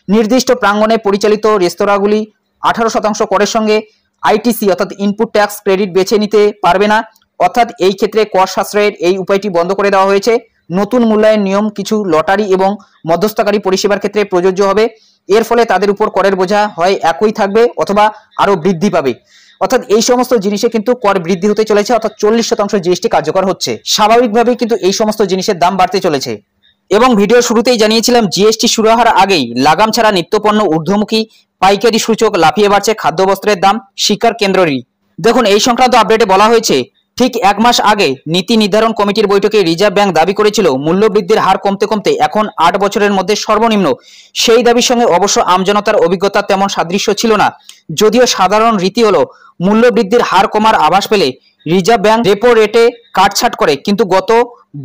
নির্দিষ্ট প্রাঙ্গণে পরিচালিত রেস্তোরাঁগুলি 18% করের সঙ্গে আইটিসি অর্থাৎ ইনপুট ট্যাক্স ক্রেডিট বেছে নিতে পারবে না, অর্থাৎ এই ক্ষেত্রে কর সাশ্রয়ের এই উপায়টি বন্ধ করে দেওয়া হয়েছে। নতুন মূল্যায়ন নিয়ম কিছু লটারি এবং মধ্যস্থকারী পরিষেবার ক্ষেত্রে প্রযোজ্য হবে। এর ফলে তাদের উপর করের বোঝা হয় একই থাকবে অথবা আরো বৃদ্ধি পাবে। অর্থাৎ এই সমস্ত জিনিসে কিন্তু কর বৃদ্ধি হতে চলেছে, অর্থাৎ 40% জিএসটি কার্যকর হচ্ছে। স্বাভাবিকভাবেই কিন্তু এই সমস্ত জিনিসের দাম বাড়তে চলেছে। এবং ভিডিও শুরুতেই জানিয়েছিলাম জিএসটি শুরু হওয়ার আগেই লাগাম ছাড়া নিত্যপণ্য ঊর্ধ্বমুখী পাইকারি সূচক লাফিয়ে বাড়ছে খাদ্যবস্ত্রের দাম, শিক্ষার কেন্দ্রই। দেখুন, এই সংক্রান্ত আপডেটে বলা হয়েছে ঠিক এক মাস আগে নীতি নির্ধারণ কমিটির বৈঠকে রিজার্ভ ব্যাংক দাবি করেছিল মূল্যবৃদ্ধির হার কমতে কমতে এখন 8 বছরের মধ্যে সর্বনিম্ন। সেই দাবির সঙ্গে অবশ্য আমজনতার অভিজ্ঞতা তেমন সাদৃশ্য ছিল না। যদিও সাধারণ রীতি হলো মূল্যবৃদ্ধির হার কমার আভাস পেলে রিজার্ভ ব্যাংক রেপো রেটে কাটছাট করে, কিন্তু গত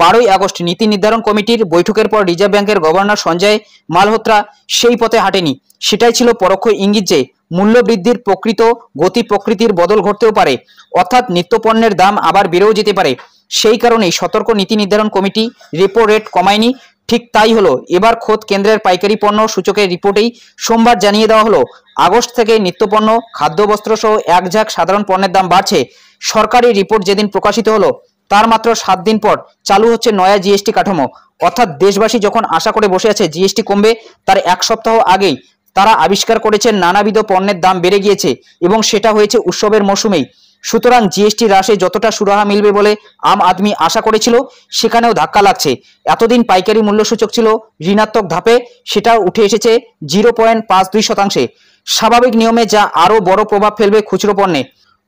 12ই আগস্ট নীতি নির্ধারণ কমিটির বৈঠকের পর রিজার্ভ ব্যাংকের গভর্নর সঞ্জয় মালহোত্রা সেই পথে হাঁটেনি। সেটাই ছিল পরোক্ষ ইঙ্গিত যে মূল্যবৃদ্ধির প্রকৃত গতি প্রকৃতির বদল ঘটতেও পারে, অর্থাৎ নিত্যপণ্যের দাম আবার বেড়েও যেতে পারে। সেই কারণেই সতর্ক নীতি নির্ধারণ কমিটি রেপো রেট কমায়নি। ঠিক তাই হলো, এবার খোদ কেন্দ্রের পাইকারি পণ্য সূচকের রিপোর্টেই সোমবার জানিয়ে দেওয়া হলো আগস্ট থেকে নিত্যপণ্য, খাদ্যবস্ত্র সহ এক ঝাঁক সাধারণ পণ্যের দাম বাড়ছে। সরকারি রিপোর্ট যেদিন প্রকাশিত হলো তার মাত্র 7 দিন পর চালু হচ্ছে নয়া জিএসটি কাঠামো। অর্থাৎ দেশবাসী যখন আশা করে বসে আছে জিএসটি কমবে, তার এক সপ্তাহ আগেই তারা আবিষ্কার করেছেন নানাবিধ পণ্যের দাম বেড়ে গিয়েছে এবং সেটা হয়েছে উৎসবের মৌসুমেই। সুতরাং জিএসটি হ্রাসে যতটা সুরাহা মিলবে বলে আম আদমি আশা করেছিল, সেখানেও ধাক্কা লাগছে। এতদিন পাইকারি মূল্যসূচক ছিল ঋণাত্মক ধাপে, সেটাও উঠে এসেছে 0.52%। স্বাভাবিক নিয়মে যা আরও বড় প্রভাব ফেলবে খুচরো পণ্যে,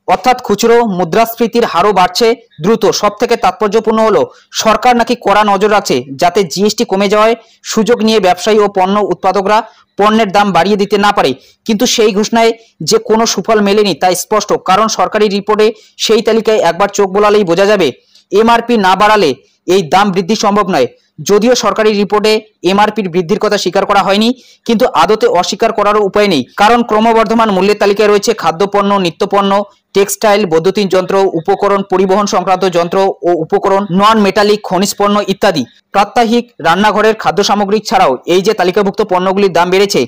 অর্থাৎ খুচরো মুদ্রাস্ফীতির হারও বাড়ছে দ্রুত। সব থেকে তাৎপর্যপূর্ণ হলো সরকার নাকি কড়া নজর রাখছে যাতে জিএসটি কমে যাওয়ার সুযোগ নিয়ে ব্যবসায়ী ও পণ্য উৎপাদকরা পণ্যের দাম বাড়িয়ে দিতে না পারে। কিন্তু সেই ঘোষণায় যে কোনো সুফল মেলেনি তা স্পষ্ট, কারণ সরকারি রিপোর্টে সেই তালিকায় একবার চোখ বোলালেই বোঝা যাবে এমআরপি না বাড়ালে এই দাম বৃদ্ধি সম্ভব নয়। যদিও সরকারি রিপোর্টে এমআরপির বৃদ্ধির কথা স্বীকার করা হয়নি, কিন্তু আদতে অস্বীকার করারও উপায় নেই, কারণ ক্রমবর্ধমান মূল্যের তালিকায় রয়েছে খাদ্যপণ্য, নিত্যপণ্য, টেক্সটাইল, বৈদ্যুতিন যন্ত্র, উপকরণ, পরিবহন সংক্রান্ত যন্ত্র ও উপকরণ, নন মেটালিক খনিজ পণ্য ইত্যাদি। প্রাত্যহিক রান্নাঘরের খাদ্য সামগ্রী ছাড়াও এই যে তালিকাভুক্ত পণ্যগুলির দাম বেড়েছে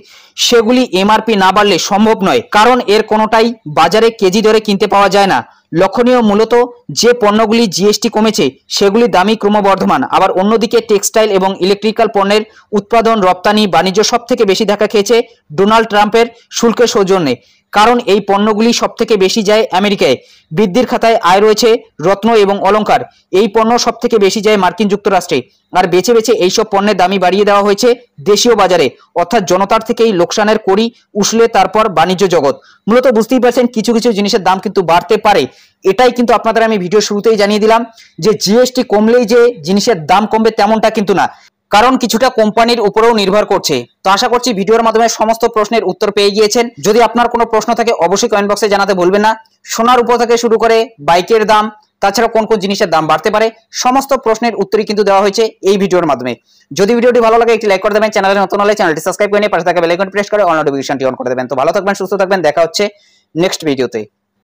সেগুলি এমআরপি না বাড়লে সম্ভব নয়, কারণ এর কোনোটাই বাজারে কেজি দরে কিনতে পাওয়া যায় না। লক্ষণীয় মূলত যে পণ্যগুলি জিএসটি কমেছে সেগুলি দামই ক্রমবর্ধমান। আবার অন্যদিকে টেক্সটাইল এবং ইলেকট্রিক্যাল পণ্যের উৎপাদন, রপ্তানি, বাণিজ্য সব থেকে বেশি ধাক্কা খেয়েছে ডোনাল্ড ট্রাম্পের শুল্কের সৌজন্যে। কারণ এই পণ্যগুলি সবথেকে বেশি যায় আমেরিকায়। বৃদ্ধির খাতায় আয় রয়েছে রত্ন এবং অলংকার, এই পণ্য সবথেকে বেশি যায় মার্কিন যুক্তরাষ্ট্রে। আর বেছে বেছে এইসব পণ্যের দামই বাড়িয়ে দেওয়া হয়েছে দেশীয় বাজারে, অর্থাৎ জনতার থেকেই লোকসানের করি উসলে তারপর বাণিজ্য জগৎ। মূলত বুঝতেই পারছেন কিছু কিছু জিনিসের দাম কিন্তু বাড়তে পারে। এটাই কিন্তু আপনাদের আমি ভিডিও শুরুতেই জানিয়ে দিলাম যে জিএসটি কমলেই যে জিনিসের দাম কমবে তেমনটা কিন্তু না, কারণ কিছুটা কোম্পানির উপরেও নির্ভর করছে। তো আশা করছি ভিডিওর মাধ্যমে সমস্ত প্রশ্নের উত্তর পেয়ে গিয়েছেন। যদি আপনার কোনো প্রশ্ন থাকে অবশ্যই কমেন্ট বক্সে জানাতে ভুলবেন না। সোনার উপর থেকে শুরু করে বাইকের দাম, তাছাড়া কোন কোন জিনিসের দাম বাড়তে পারে, সমস্ত প্রশ্নের উত্তরই কিন্তু দেওয়া হয়েছে এই ভিডিওর মাধ্যমে। যদি ভিডিওটি ভালো লাগে একটি লাইক করে দেবেন, চ্যানেলে নতুন হলে চ্যানেলটি সাবস্ক্রাইব করে নিয়ে পাশে থাকা বেল আইকন প্রেস করে অল নোটিফিকেশনটি অন করে দেবেন। তো ভালো থাকবেন, সুস্থ থাকবেন, দেখা হচ্ছে নেক্সট ভিডিওতে।